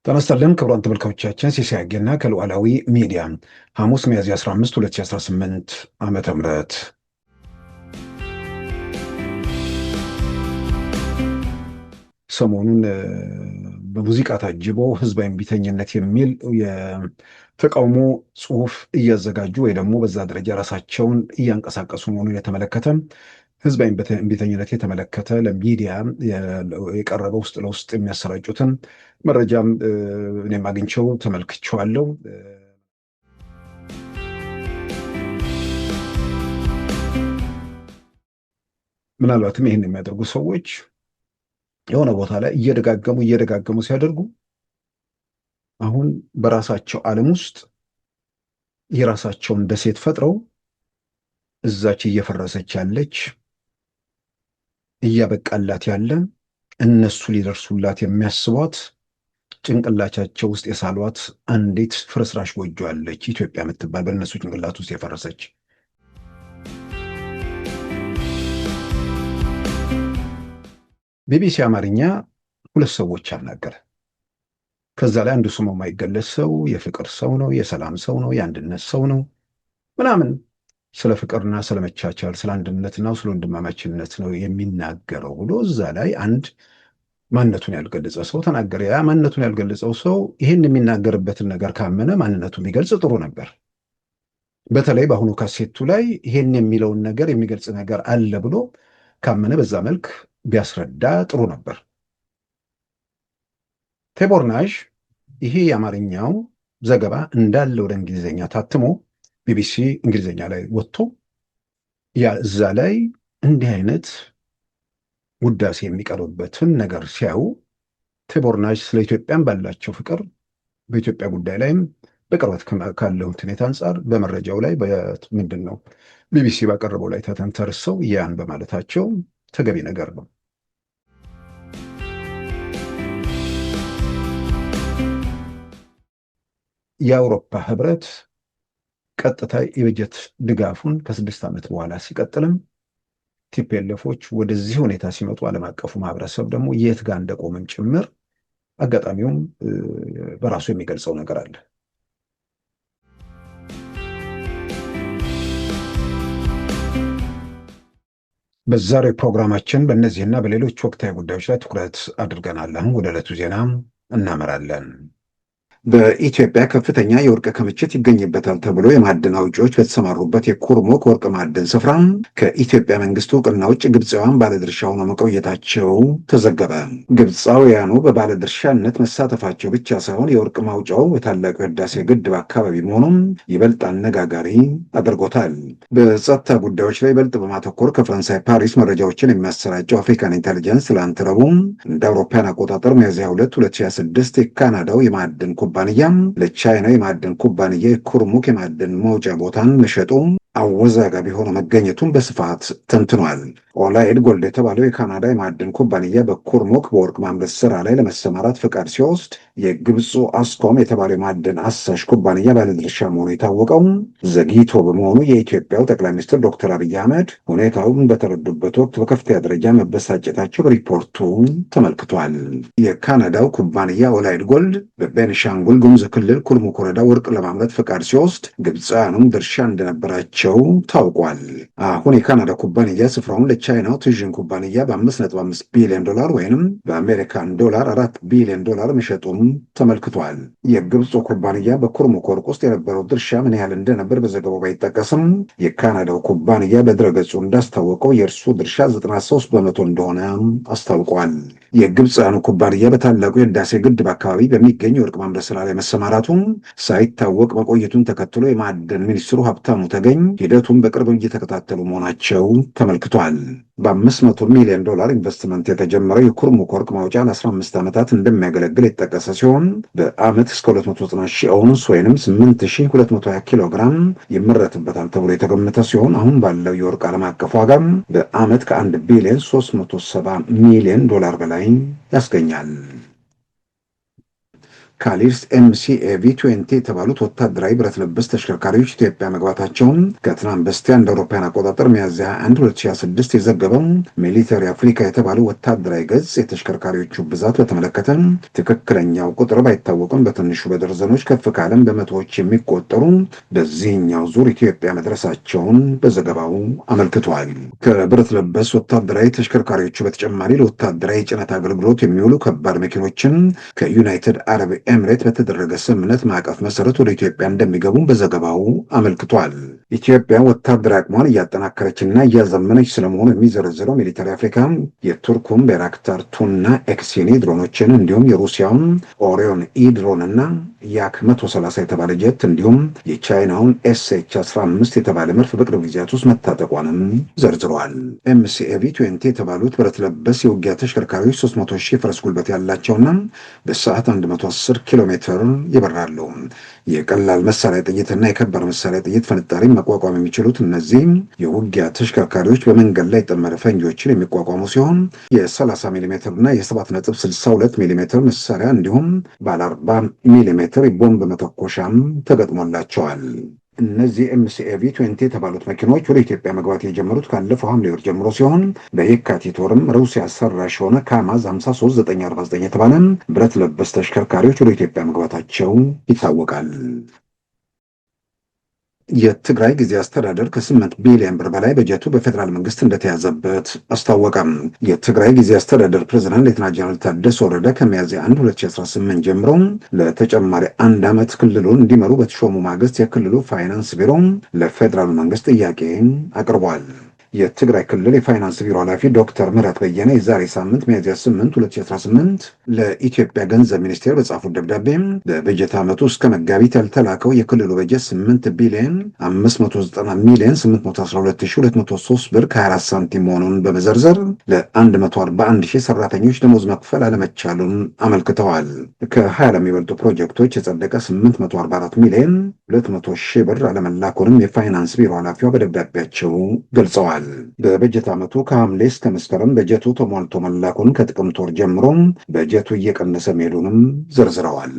ተነስተልን ክቡራን ተመልካቾቻችን ሲሳይ አጌና ከሉዓላዊ ሚዲያ ሐሙስ ሚያዝያ 15 2018 ዓመተ ምህረት ሰሞኑን በሙዚቃ ታጅቦ ህዝባዊ እምቢተኝነት የሚል የተቃውሞ ጽሁፍ እያዘጋጁ ወይ ደግሞ በዛ ደረጃ ራሳቸውን እያንቀሳቀሱ መሆኑን የተመለከተ ህዝባዊ እምቢተኝነት የተመለከተ ለሚዲያ የቀረበ ውስጥ ለውስጥ የሚያሰራጩትን መረጃም እኔም አግኝቼው ተመልክቼዋለሁ። ምናልባትም ይህን የሚያደርጉ ሰዎች የሆነ ቦታ ላይ እየደጋገሙ ሲያደርጉ አሁን በራሳቸው ዓለም ውስጥ የራሳቸውን ደሴት ፈጥረው እዛች እየፈረሰች ያለች እያበቃላት ያለ እነሱ ሊደርሱላት የሚያስቧት ጭንቅላቻቸው ውስጥ የሳሏት አንዲት ፍርስራሽ ጎጆ አለች፣ ኢትዮጵያ የምትባል በእነሱ ጭንቅላት ውስጥ የፈረሰች። ቢቢሲ አማርኛ ሁለት ሰዎች አናገረ። ከዛ ላይ አንዱ ስሙ የማይገለጽ ሰው የፍቅር ሰው ነው፣ የሰላም ሰው ነው፣ የአንድነት ሰው ነው ምናምን ስለ ፍቅርና ስለ መቻቻል ስለ አንድነትና ስለ ወንድማማችነት ነው የሚናገረው ብሎ እዛ ላይ አንድ ማንነቱን ያልገለጸ ሰው ተናገረ። ያ ማንነቱን ያልገለጸው ሰው ይህን የሚናገርበትን ነገር ካመነ ማንነቱን ቢገልጽ ጥሩ ነበር። በተለይ በአሁኑ ካሴቱ ላይ ይሄን የሚለውን ነገር የሚገልጽ ነገር አለ ብሎ ካመነ በዛ መልክ ቢያስረዳ ጥሩ ነበር። ቴቦርናዥ ይሄ የአማርኛው ዘገባ እንዳለ ወደ እንግሊዝኛ ታትሞ ቢቢሲ እንግሊዝኛ ላይ ወጥቶ እዛ ላይ እንዲህ አይነት ውዳሴ የሚቀርብበትን ነገር ሲያዩ ቴቦርናዥ ስለ ኢትዮጵያን ባላቸው ፍቅር በኢትዮጵያ ጉዳይ ላይም በቅርበት ካለው ሁኔታ አንጻር በመረጃው ላይ ምንድን ነው ቢቢሲ ባቀረበው ላይ ተንተርሰው ያን በማለታቸው ተገቢ ነገር ነው። የአውሮፓ ህብረት ቀጥታ የበጀት ድጋፉን ከ6 ዓመት በኋላ ሲቀጥልም ቲፒኤልኤፎች ወደዚህ ሁኔታ ሲመጡ ዓለም አቀፉ ማህበረሰብ ደግሞ የት ጋር እንደቆመም ጭምር አጋጣሚውም በራሱ የሚገልጸው ነገር አለ። በዛሬው ፕሮግራማችን በእነዚህና በሌሎች ወቅታዊ ጉዳዮች ላይ ትኩረት አድርገናል። አሁን ወደ ዕለቱ ዜና እናመራለን። በኢትዮጵያ ከፍተኛ የወርቅ ክምችት ይገኝበታል ተብሎ የማዕድን አውጪዎች በተሰማሩበት የኩርሙክ ወርቅ ማዕድን ስፍራ ከኢትዮጵያ መንግስት እውቅና ውጭ ግብፃውያን ባለድርሻ ሆነው መቆየታቸው ተዘገበ። ግብፃውያኑ በባለድርሻነት መሳተፋቸው ብቻ ሳይሆን የወርቅ ማውጫው የታላቁ ህዳሴ ግድብ አካባቢ መሆኑም ይበልጥ አነጋጋሪ አድርጎታል። በጸጥታ ጉዳዮች ላይ ይበልጥ በማተኮር ከፈረንሳይ ፓሪስ መረጃዎችን የሚያሰራጨው አፍሪካን ኢንቴሊጀንስ ትላንት ረቡዕ እንደ አውሮፓውያን አቆጣጠር ሚያዝያ 2 2026 የካናዳው የማዕድን ኩባንያ ለቻይናው የማዕድን ኩባንያ የኩርሙክ የማዕድን መውጫ ቦታን መሸጡ አወዛጋቢ ሆኖ መገኘቱን በስፋት ተንትኗል። ኦላይድ ጎልድ የተባለው የካናዳ የማዕድን ኩባንያ በኩርሙክ በወርቅ ማምረት ስራ ላይ ለመሰማራት ፈቃድ ሲወስድ የግብፁ አስኮም የተባለው የማዕድን አሳሽ ኩባንያ ባለድርሻ መሆኑ የታወቀው ዘግይቶ በመሆኑ የኢትዮጵያው ጠቅላይ ሚኒስትር ዶክተር አብይ አህመድ ሁኔታውን በተረዱበት ወቅት በከፍተኛ ደረጃ መበሳጨታቸው በሪፖርቱ ተመልክቷል። የካናዳው ኩባንያ ኦላይድ ጎልድ በቤኒሻንጉል ጉሙዝ ክልል ኩርሙክ ወረዳ ወርቅ ለማምረት ፈቃድ ሲወስድ ግብፃውያኑም ድርሻ እንደነበራቸው ታውቋል። አሁን የካናዳ ኩባንያ ስፍራውን ለቻይናው ቱዥን ኩባንያ በ5.5 ቢሊዮን ዶላር ወይንም በአሜሪካን ዶላር 4 ቢሊዮን ዶላር መሸጡም ተመልክቷል። የግብፁ ኩባንያ በኩርሙክ ወርቅ ውስጥ የነበረው ድርሻ ምን ያህል እንደነበር በዘገባው ባይጠቀስም የካናዳው ኩባንያ በድረገጹ እንዳስታወቀው የእርሱ ድርሻ 93 በመቶ እንደሆነ አስታውቋል። የግብፃውያኑ ኩባንያ በታላቁ የህዳሴ ግድብ አካባቢ በሚገኝ የወርቅ ማምረት ስራ ላይ መሰማራቱም ሳይታወቅ መቆየቱን ተከትሎ የማዕድን ሚኒስትሩ ሀብታሙ ተገኝ ሂደቱን በቅርብ እየተከታተሉ መሆናቸው ተመልክቷል። በ500 ሚሊዮን ዶላር ኢንቨስትመንት የተጀመረው የኩርሙክ ወርቅ ማውጫ ለ15 ዓመታት እንደሚያገለግል የተጠቀሰ ሲሆን በዓመት እስከ 290 ሺህ አውንስ ወይም 8220 ኪሎ ግራም ይመረትበታል ተብሎ የተገመተ ሲሆን አሁን ባለው የወርቅ ዓለም አቀፍ ዋጋ በዓመት ከ1 ቢሊዮን 370 ሚሊዮን ዶላር በላይ ያስገኛል። ካሊስ ኤምሲኤቪ 20 የተባሉት ወታደራዊ ብረት ለበስ ተሽከርካሪዎች ኢትዮጵያ መግባታቸውን ከትናንት በስቲያ እንደ አውሮፓውያን አቆጣጠር ሚያዝያ 1 2026 የዘገበው ሚሊተሪ አፍሪካ የተባለው ወታደራዊ ገጽ የተሽከርካሪዎቹ ብዛት በተመለከተ ትክክለኛው ቁጥር ባይታወቅም በትንሹ በደርዘኖች ከፍ ካለም በመቶዎች የሚቆጠሩ በዚህኛው ዙር ኢትዮጵያ መድረሳቸውን በዘገባው አመልክቷል። ከብረት ለበስ ወታደራዊ ተሽከርካሪዎቹ በተጨማሪ ለወታደራዊ ጭነት አገልግሎት የሚውሉ ከባድ መኪኖችን ከዩናይትድ አረብ ኤምሬት በተደረገ ስምምነት ማዕቀፍ መሰረት ወደ ኢትዮጵያ እንደሚገቡም በዘገባው አመልክቷል። ኢትዮጵያ ወታደራዊ አቅሟን እያጠናከረችና እያዘመነች ስለመሆኑ የሚዘረዝረው ሚሊተሪ አፍሪካ የቱርኩን ቤራክታር ቱና ኤክሲኒ ድሮኖችን እንዲሁም የሩሲያውን ኦሪዮን ኢ ድሮንና ያክ 130 የተባለ ጀት እንዲሁም የቻይናውን ኤስኤች 15 የተባለ መድፍ በቅርብ ጊዜያት ውስጥ መታጠቋንም ዘርዝረዋል። ኤምሲኤቪ 20 የተባሉት ብረት ለበስ የውጊያ ተሽከርካሪዎች 300 ሺህ ፈረስ ጉልበት ያላቸውና በሰዓት 110 ኪሎ ሜትር ይበራሉ። የቀላል መሳሪያ ጥይትና የከባድ መሳሪያ ጥይት ፍንጣሪ መቋቋም የሚችሉት እነዚህ የውጊያ ተሽከርካሪዎች በመንገድ ላይ የተጠመደ ፈንጂዎችን የሚቋቋሙ ሲሆን የ30 ሚሜ እና የ7.62 ሚሜ መሳሪያ እንዲሁም ባለ 40 ሚሜ የቦምብ መተኮሻም ተገጥሞላቸዋል። እነዚህ ኤምሲኤቪ 20 የተባሉት መኪኖች ወደ ኢትዮጵያ መግባት የጀመሩት ካለፈው ሐምሌ ወር ጀምሮ ሲሆን በየካቲት ወርም ሩሲያ ሰራሽ የሆነ ካማዝ 53949 የተባለ ብረት ለበስ ተሽከርካሪዎች ወደ ኢትዮጵያ መግባታቸው ይታወቃል። የትግራይ ጊዜ አስተዳደር ከ8 ቢሊዮን ብር በላይ በጀቱ በፌዴራል መንግስት እንደተያዘበት አስታወቀም። የትግራይ ጊዜ አስተዳደር ፕሬዝዳንት ሌተና ጀነራል ታደሰ ወረደ ከሚያዝያ 1 2018 ጀምሮ ለተጨማሪ 1 ዓመት ክልሉን እንዲመሩ በተሾሙ ማግስት የክልሉ ፋይናንስ ቢሮ ለፌዴራል መንግስት ጥያቄ አቅርቧል። የትግራይ ክልል የፋይናንስ ቢሮ ኃላፊ ዶክተር ምህረት በየነ የዛሬ ሳምንት ሚያዝያ 8 2018 ለኢትዮጵያ ገንዘብ ሚኒስቴር በጻፉት ደብዳቤ በበጀት ዓመቱ እስከ መጋቢት ያልተላከው የክልሉ በጀት 8 ቢሊዮን 590 ሚሊዮን 812203 ብር ከ24 ሳንቲም መሆኑን በመዘርዘር ለ141 ሺህ ሰራተኞች ደሞዝ መክፈል አለመቻሉን አመልክተዋል። ከ20 ለሚበልጡ ፕሮጀክቶች የጸደቀ 844 ሚሊዮን 200 ሺህ ብር አለመላኩንም የፋይናንስ ቢሮ ኃላፊዋ በደብዳቤያቸው ገልጸዋል። በበጀት ዓመቱ ከሐምሌ እስከ መስከረም በጀቱ ተሟልቶ መላኩን ከጥቅምት ወር ጀምሮ በጀቱ እየቀነሰ መሄዱንም ዘርዝረዋል።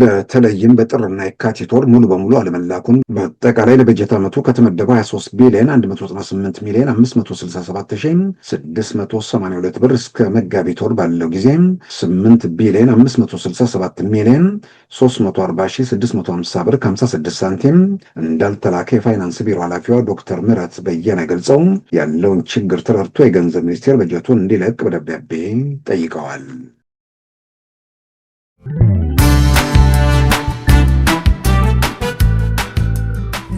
በተለይም በጥርና የካቲት ወር ሙሉ በሙሉ አለመላኩን በአጠቃላይ ለበጀት ዓመቱ ከተመደበው 23 ቢሊዮን 198 ሚሊዮን 567682 ብር እስከ መጋቢት ወር ባለው ጊዜ 8 ቢሊዮን 567 ሚሊዮን 340650 ብር ከ56 ሳንቲም እንዳልተላከ የፋይናንስ ቢሮ ኃላፊዋ ዶክተር ምህረት በየነ ገልጸው ያለውን ችግር ተረድቶ የገንዘብ ሚኒስቴር በጀቱን እንዲለቅ በደብዳቤ ጠይቀዋል።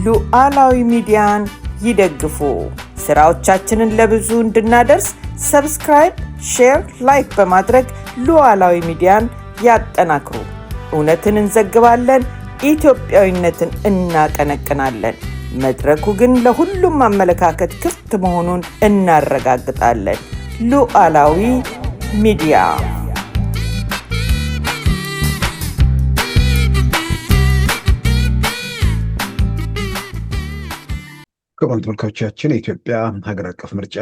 ሉዓላዊ ሚዲያን ይደግፉ። ስራዎቻችንን ለብዙ እንድናደርስ ሰብስክራይብ፣ ሼር፣ ላይክ በማድረግ ሉዓላዊ ሚዲያን ያጠናክሩ። እውነትን እንዘግባለን፣ ኢትዮጵያዊነትን እናቀነቅናለን። መድረኩ ግን ለሁሉም አመለካከት ክፍት መሆኑን እናረጋግጣለን። ሉዓላዊ ሚዲያ። ክቡራን ተመልካቾቻችን የኢትዮጵያ ሀገር አቀፍ ምርጫ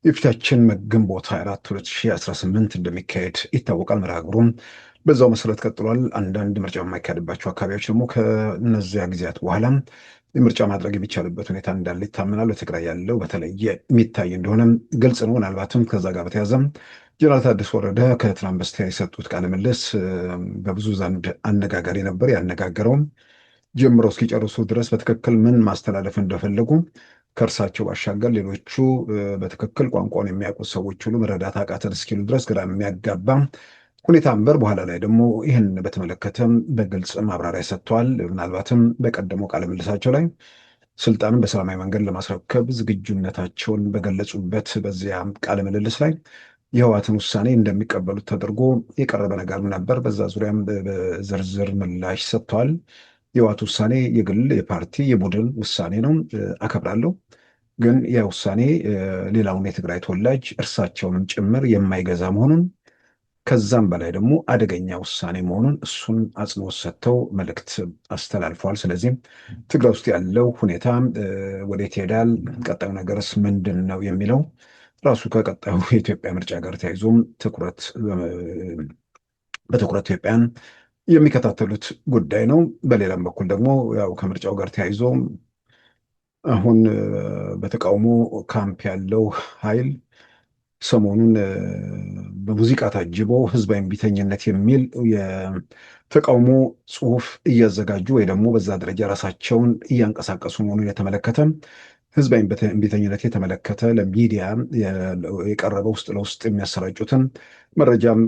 የፊታችን ግንቦት 24 2018 እንደሚካሄድ ይታወቃል። መርሃ ግብሩም በዛው መሰረት ቀጥሏል። አንዳንድ ምርጫ የማይካሄድባቸው አካባቢዎች ደግሞ ከነዚያ ጊዜያት በኋላ ምርጫ ማድረግ የሚቻልበት ሁኔታ እንዳለ ይታመናል። በትግራይ ያለው በተለየ የሚታይ እንደሆነ ግልጽ ነው። ምናልባትም ከዛ ጋር በተያዘም ጀነራል ታደሰ ወረደ ከትናንት በስቲያ የሰጡት ቃለ ምልልስ በብዙ ዘንድ አነጋጋሪ ነበር። ያነጋገረውም ጀምረው እስኪጨርሱ ድረስ በትክክል ምን ማስተላለፍ እንደፈለጉ ከእርሳቸው ባሻገር ሌሎቹ በትክክል ቋንቋውን የሚያውቁት ሰዎች ሁሉ መረዳት አቃተን እስኪሉ ድረስ ግራ የሚያጋባ ሁኔታ ነበር። በኋላ ላይ ደግሞ ይህን በተመለከተ በግልጽ ማብራሪያ ሰጥተዋል። ምናልባትም በቀደመው ቃለ ምልልሳቸው ላይ ስልጣንን በሰላማዊ መንገድ ለማስረከብ ዝግጁነታቸውን በገለጹበት በዚያ ቃለ ምልልስ ላይ የህወሓትን ውሳኔ እንደሚቀበሉት ተደርጎ የቀረበ ነገር ነበር። በዛ ዙሪያም በዝርዝር ምላሽ ሰጥተዋል። የህወሓት ውሳኔ የግል የፓርቲ የቡድን ውሳኔ ነው፣ አከብራለሁ። ግን ያ ውሳኔ ሌላውን የትግራይ ተወላጅ እርሳቸውንም ጭምር የማይገዛ መሆኑን ከዛም በላይ ደግሞ አደገኛ ውሳኔ መሆኑን እሱን አጽንኦት ሰጥተው መልእክት አስተላልፈዋል። ስለዚህም ትግራይ ውስጥ ያለው ሁኔታ ወዴት ይሄዳል፣ ቀጣዩ ነገርስ ምንድን ነው የሚለው ራሱ ከቀጣዩ የኢትዮጵያ ምርጫ ጋር ተያይዞም በትኩረት ኢትዮጵያን የሚከታተሉት ጉዳይ ነው። በሌላም በኩል ደግሞ ያው ከምርጫው ጋር ተያይዞ አሁን በተቃውሞ ካምፕ ያለው ኃይል ሰሞኑን በሙዚቃ ታጅቦ ህዝባዊ እምቢተኝነት የሚል የተቃውሞ ጽሁፍ እያዘጋጁ ወይ ደግሞ በዛ ደረጃ ራሳቸውን እያንቀሳቀሱ መሆኑን የተመለከተ ህዝባዊ እምቢተኝነት የተመለከተ ለሚዲያ የቀረበ ውስጥ ለውስጥ የሚያሰራጩትን መረጃም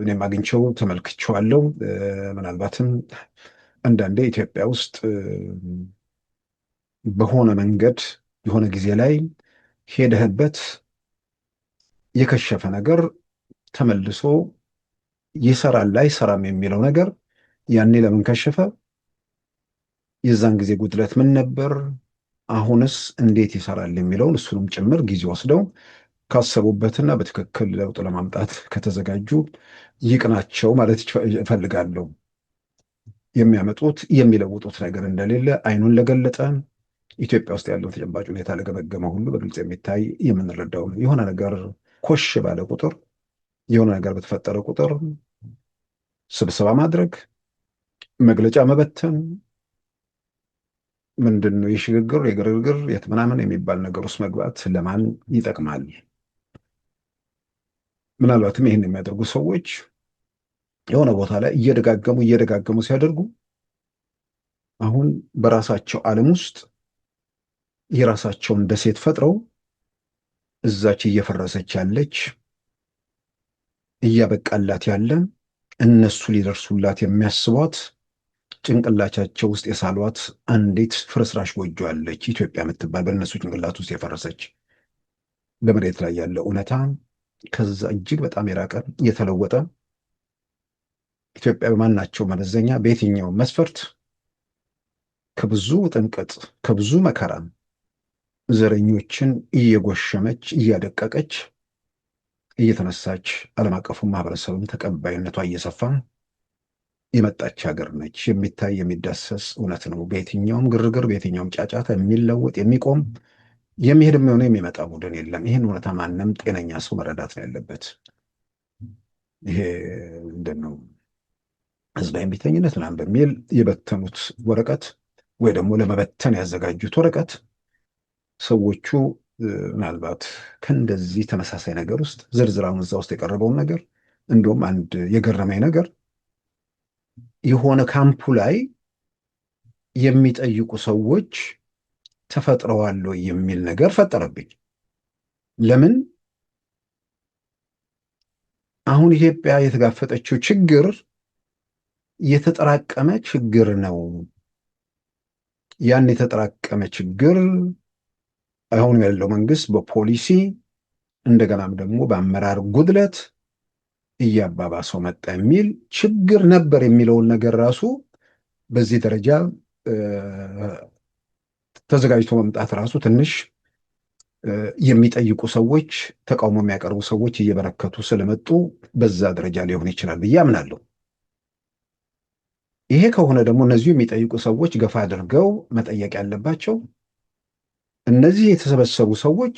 እኔም አግኝቼው ተመልክቼዋለሁ። ምናልባትም አንዳንዴ ኢትዮጵያ ውስጥ በሆነ መንገድ የሆነ ጊዜ ላይ ሄደህበት የከሸፈ ነገር ተመልሶ ይሰራል አይሰራም የሚለው ነገር ያኔ ለምን ከሸፈ? የዛን ጊዜ ጉድለት ምን ነበር? አሁንስ እንዴት ይሰራል የሚለውን እሱንም ጭምር ጊዜ ወስደው ካሰቡበትና በትክክል ለውጥ ለማምጣት ከተዘጋጁ ይቅናቸው ማለት እፈልጋለሁ። የሚያመጡት የሚለውጡት ነገር እንደሌለ አይኑን ለገለጠ ኢትዮጵያ ውስጥ ያለው ተጨባጭ ሁኔታ ለገመገመ ሁሉ በግልጽ የሚታይ የምንረዳው ነው። የሆነ ነገር ኮሽ ባለ ቁጥር፣ የሆነ ነገር በተፈጠረ ቁጥር ስብሰባ ማድረግ፣ መግለጫ መበተን፣ ምንድን ነው የሽግግር የግርግር የት ምናምን የሚባል ነገር ውስጥ መግባት ለማን ይጠቅማል? ምናልባትም ይህን የሚያደርጉ ሰዎች የሆነ ቦታ ላይ እየደጋገሙ ሲያደርጉ አሁን በራሳቸው ዓለም ውስጥ የራሳቸውን ደሴት ፈጥረው እዛች እየፈረሰች ያለች እያበቃላት ያለ እነሱ ሊደርሱላት የሚያስቧት ጭንቅላቻቸው ውስጥ የሳሏት አንዲት ፍርስራሽ ጎጆ አለች፣ ኢትዮጵያ የምትባል በእነሱ ጭንቅላት ውስጥ የፈረሰች። በመሬት ላይ ያለ እውነታ ከዛ እጅግ በጣም የራቀ የተለወጠ ኢትዮጵያ በማናቸው መመዘኛ በየትኛው መስፈርት ከብዙ ጥንቅጥ ከብዙ መከራ ዘረኞችን እየጎሸመች እያደቀቀች እየተነሳች ዓለም አቀፉ ማህበረሰብም ተቀባይነቷ እየሰፋ የመጣች ሀገር ነች። የሚታይ የሚዳሰስ እውነት ነው። በየትኛውም ግርግር በየትኛውም ጫጫታ የሚለወጥ የሚቆም የሚሄድም የሆነ የሚመጣ ቡድን የለም። ይህን እውነታ ማንም ጤነኛ ሰው መረዳት ነው ያለበት። ይሄ ምንድን ነው ህዝባዊ እምቢተኝነት ምናምን በሚል የበተኑት ወረቀት ወይ ደግሞ ለመበተን ያዘጋጁት ወረቀት ሰዎቹ ምናልባት ከእንደዚህ ተመሳሳይ ነገር ውስጥ ዝርዝራውን እዛ ውስጥ የቀረበውን ነገር እንዲሁም አንድ የገረመኝ ነገር የሆነ ካምፑ ላይ የሚጠይቁ ሰዎች ተፈጥረዋል የሚል ነገር ፈጠረብኝ። ለምን አሁን ኢትዮጵያ የተጋፈጠችው ችግር የተጠራቀመ ችግር ነው። ያን የተጠራቀመ ችግር አሁን ያለው መንግስት በፖሊሲ እንደገናም ደግሞ በአመራር ጉድለት እያባባሰው መጣ የሚል ችግር ነበር የሚለውን ነገር ራሱ በዚህ ደረጃ ተዘጋጅቶ መምጣት ራሱ ትንሽ የሚጠይቁ ሰዎች፣ ተቃውሞ የሚያቀርቡ ሰዎች እየበረከቱ ስለመጡ በዛ ደረጃ ሊሆን ይችላል ብዬ አምናለሁ። ይሄ ከሆነ ደግሞ እነዚሁ የሚጠይቁ ሰዎች ገፋ አድርገው መጠየቅ ያለባቸው እነዚህ የተሰበሰቡ ሰዎች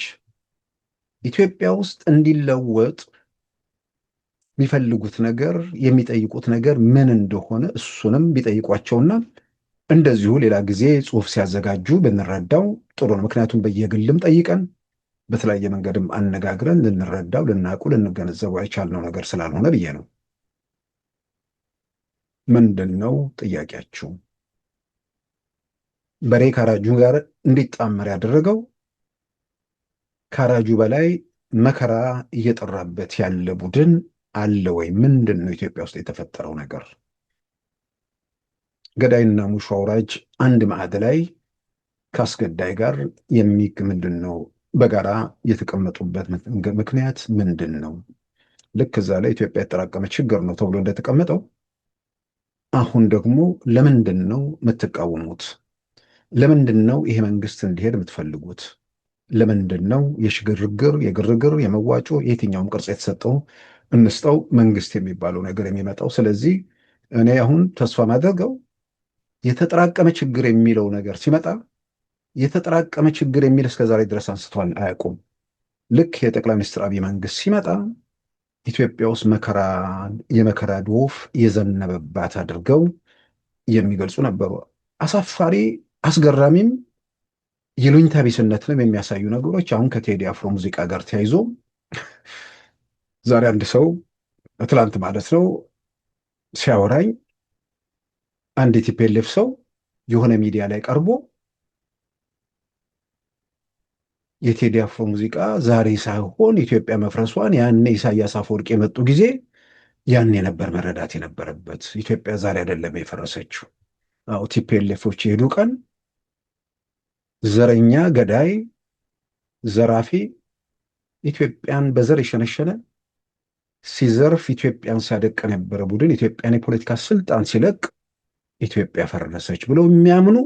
ኢትዮጵያ ውስጥ እንዲለወጥ የሚፈልጉት ነገር የሚጠይቁት ነገር ምን እንደሆነ እሱንም ቢጠይቋቸውና እንደዚሁ ሌላ ጊዜ ጽሑፍ ሲያዘጋጁ ብንረዳው ጥሩ ነው። ምክንያቱም በየግልም ጠይቀን በተለያየ መንገድም አነጋግረን ልንረዳው ልናውቁ ልንገነዘበው አይቻልነው ነገር ስላልሆነ ብዬ ነው። ምንድን ነው ጥያቄያችሁ? በሬ ካራጁ ጋር እንዲጣመር ያደረገው ካራጁ በላይ መከራ እየጠራበት ያለ ቡድን አለ ወይ? ምንድን ነው ኢትዮጵያ ውስጥ የተፈጠረው ነገር? ገዳይና ሙሾ አውራጅ አንድ ማዕድ ላይ ከአስገዳይ ጋር ምንድን ነው በጋራ የተቀመጡበት ምክንያት ምንድን ነው? ልክ እዛ ላይ ኢትዮጵያ የተጠራቀመ ችግር ነው ተብሎ እንደተቀመጠው አሁን ደግሞ ለምንድን ነው የምትቃወሙት? ለምንድን ነው ይሄ መንግስት እንዲሄድ የምትፈልጉት? ለምንድን ነው የግርግር የመዋጮ የትኛውም ቅርጽ የተሰጠው እንስጠው መንግስት የሚባለው ነገር የሚመጣው? ስለዚህ እኔ አሁን ተስፋ ማድረገው የተጠራቀመ ችግር የሚለው ነገር ሲመጣ የተጠራቀመ ችግር የሚል እስከዛሬ ድረስ አንስቷል አያውቁም። ልክ የጠቅላይ ሚኒስትር አብይ መንግስት ሲመጣ ኢትዮጵያ ውስጥ የመከራ ዶፍ የዘነበባት አድርገው የሚገልጹ ነበሩ። አሳፋሪ አስገራሚም ይሉኝታ ቢስነትንም የሚያሳዩ ነገሮች አሁን ከቴዲ አፍሮ ሙዚቃ ጋር ተያይዞ ዛሬ አንድ ሰው ትላንት ማለት ነው ሲያወራኝ አንድ የቲፒኤልኤፍ ሰው የሆነ ሚዲያ ላይ ቀርቦ የቴዲ አፍሮ ሙዚቃ ዛሬ ሳይሆን ኢትዮጵያ መፍረሷን ያኔ ኢሳያስ አፈወርቅ የመጡ ጊዜ ያኔ ነበር መረዳት የነበረበት። ኢትዮጵያ ዛሬ አይደለም የፈረሰችው። አዎ ቲፒኤልኤፎች የሄዱ ቀን ዘረኛ፣ ገዳይ፣ ዘራፊ ኢትዮጵያን በዘር የሸነሸነ ሲዘርፍ ኢትዮጵያን ሲያደቅ የነበረ ቡድን ኢትዮጵያን የፖለቲካ ስልጣን ሲለቅ ኢትዮጵያ ፈረሰች ብለው የሚያምኑ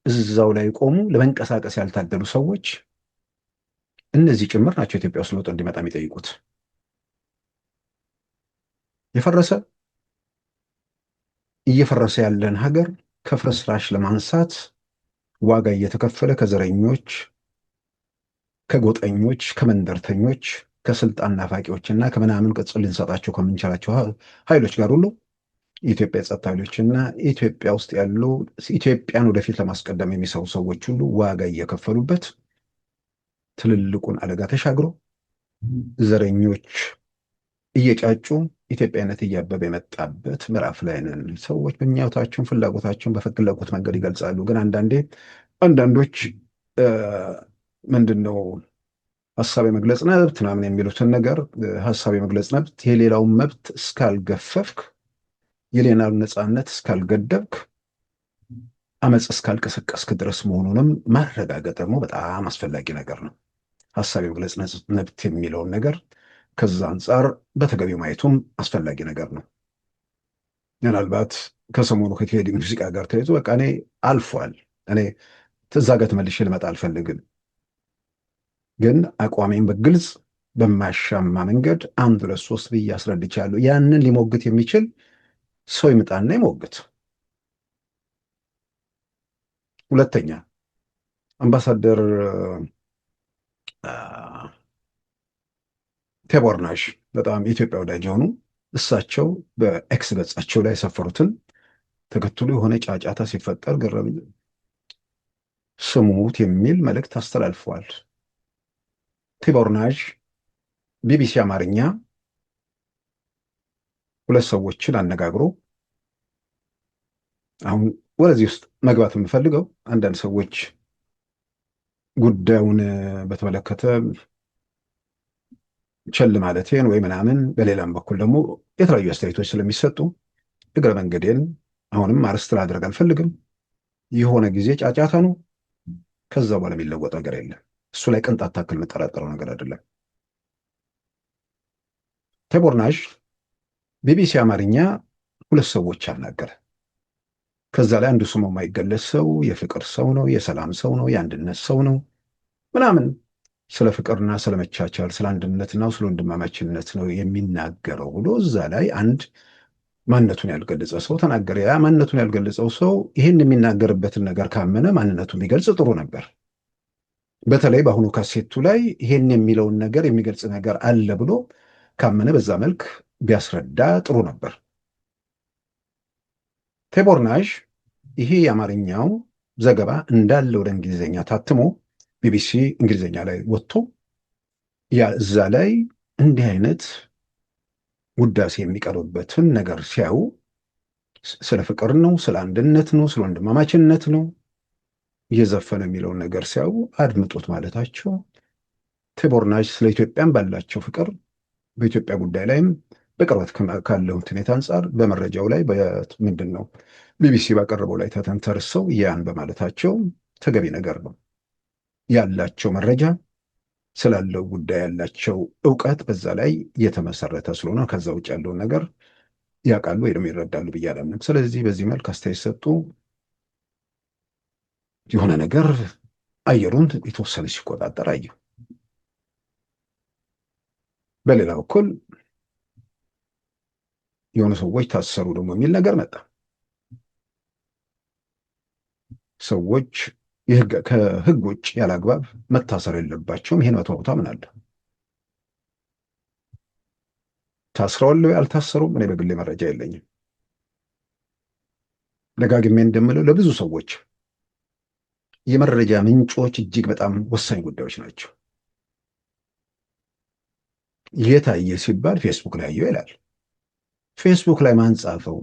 እዛው ላይ ቆሙ ለመንቀሳቀስ ያልታደሉ ሰዎች እነዚህ ጭምር ናቸው ኢትዮጵያ ውስጥ ለውጥ እንዲመጣ የሚጠይቁት። እየፈረሰ ያለን ሀገር ከፍርስራሽ ለማንሳት ዋጋ እየተከፈለ ከዘረኞች፣ ከጎጠኞች፣ ከመንደርተኞች፣ ከስልጣን ናፋቂዎችና ከምናምን ቅጽል ልንሰጣቸው ከምንችላቸው ኃይሎች ጋር ሁሉ የኢትዮጵያ የጸጥታ ኃይሎችና ኢትዮጵያ ውስጥ ያሉ ኢትዮጵያን ወደፊት ለማስቀደም የሚሰሩ ሰዎች ሁሉ ዋጋ እየከፈሉበት ትልልቁን አደጋ ተሻግሮ ዘረኞች እየጫጩ ኢትዮጵያነት እያበበ የመጣበት ምዕራፍ ላይ ነን። ሰዎች በሚያዩታቸውን ፍላጎታቸውን በፈለጉት መንገድ ይገልጻሉ። ግን አንዳንዶች ምንድን ነው ሀሳብ የመግለጽ መብት ምናምን የሚሉትን ነገር ሀሳብ የመግለጽ መብት የሌላውን መብት እስካልገፈፍክ፣ የሌላውን ነፃነት እስካልገደብክ፣ አመፅ እስካልቀሰቀስክ ድረስ መሆኑንም ማረጋገጥ ደግሞ በጣም አስፈላጊ ነገር ነው። ሀሳብ የመግለጽ መብት የሚለውን ነገር ከዛ አንጻር በተገቢው ማየቱም አስፈላጊ ነገር ነው። ምናልባት ከሰሞኑ ከቴዲ ሙዚቃ ጋር ተይዞ በቃ እኔ አልፏል፣ እኔ እዛ ጋር ተመልሼ ልመጣ አልፈልግም፣ ግን አቋሜን በግልጽ በማያሻማ መንገድ 1 2 3 ብዬ አስረድቻለሁ። ያንን ሊሞግት የሚችል ሰው ይምጣና ይሞግት። ሁለተኛ አምባሳደር ቴቦርናሽ በጣም የኢትዮጵያ ወዳጅ የሆኑ እሳቸው በኤክስ ገጻቸው ላይ የሰፈሩትን ተከትሎ የሆነ ጫጫታ ሲፈጠር ገረም ስሙት የሚል መልእክት አስተላልፈዋል። ቴቦርናሽ ቢቢሲ አማርኛ 2 ሰዎችን አነጋግሮ አሁን ወደዚህ ውስጥ መግባት የምፈልገው አንዳንድ ሰዎች ጉዳዩን በተመለከተ ቸል ማለቴን ወይ ምናምን፣ በሌላም በኩል ደግሞ የተለያዩ አስተያየቶች ስለሚሰጡ እግረ መንገዴን አሁንም አርስት ላደርግ አልፈልግም። የሆነ ጊዜ ጫጫታ ነው፣ ከዛ በኋላ የሚለወጥ ነገር የለም። እሱ ላይ ቅንጣት ታክል የምጠራጠረው ነገር አይደለም። ቴቦርናሽ ቢቢሲ አማርኛ 2 ሰዎች አናገረ። ከዛ ላይ አንዱ ስሙ የማይገለጽ ሰው የፍቅር ሰው ነው፣ የሰላም ሰው ነው፣ የአንድነት ሰው ነው ምናምን ስለ ፍቅርና ስለ መቻቻል ስለ አንድነትና ስለ ወንድማማችነት ነው የሚናገረው ብሎ እዛ ላይ አንድ ማንነቱን ያልገለጸ ሰው ተናገረ። ያ ማንነቱን ያልገለጸው ሰው ይህን የሚናገርበትን ነገር ካመነ ማንነቱን ቢገልጽ ጥሩ ነበር። በተለይ በአሁኑ ካሴቱ ላይ ይሄን የሚለውን ነገር የሚገልጽ ነገር አለ ብሎ ካመነ በዛ መልክ ቢያስረዳ ጥሩ ነበር። ቴቦርናሽ ይሄ የአማርኛው ዘገባ እንዳለ ወደ እንግሊዝኛ ታትሞ ቢቢሲ እንግሊዝኛ ላይ ወጥቶ እዛ ላይ እንዲህ አይነት ውዳሴ የሚቀርብበትን ነገር ሲያዩ ስለ ፍቅር ነው፣ ስለ አንድነት ነው፣ ስለ ወንድማማችነት ነው እየዘፈነ የሚለውን ነገር ሲያዩ አድምጡት ማለታቸው ቴቦርናሽ ስለ ኢትዮጵያን ባላቸው ፍቅር በኢትዮጵያ ጉዳይ ላይም በቅርበት ካለው ሁኔታ አንጻር በመረጃው ላይ ምንድን ነው ቢቢሲ ባቀረበው ላይ ተንተርሰው ያን በማለታቸው ተገቢ ነገር ነው። ያላቸው መረጃ ስላለው ጉዳይ ያላቸው እውቀት በዛ ላይ የተመሰረተ ስለሆነ ከዛ ውጭ ያለውን ነገር ያውቃሉ ወይ ደግሞ ይረዳሉ ብዬ አላምንም። ስለዚህ በዚህ መልክ አስተያየት ሰጡ። የሆነ ነገር አየሩን የተወሰነ ሲቆጣጠር አየሁ። በሌላ በኩል የሆኑ ሰዎች ታሰሩ ደግሞ የሚል ነገር መጣ። ሰዎች ከህግ ውጭ ያለ አግባብ መታሰር የለባቸውም። ይሄን መቶ ቦታ ምን አለ ታስረዋል ወይ አልታሰሩም? እኔ በግሌ መረጃ የለኝም። ደጋግሜ እንደምለው ለብዙ ሰዎች የመረጃ ምንጮች እጅግ በጣም ወሳኝ ጉዳዮች ናቸው። የታየ ሲባል ፌስቡክ ላይ አየው ይላል። ፌስቡክ ላይ ማን ጻፈው?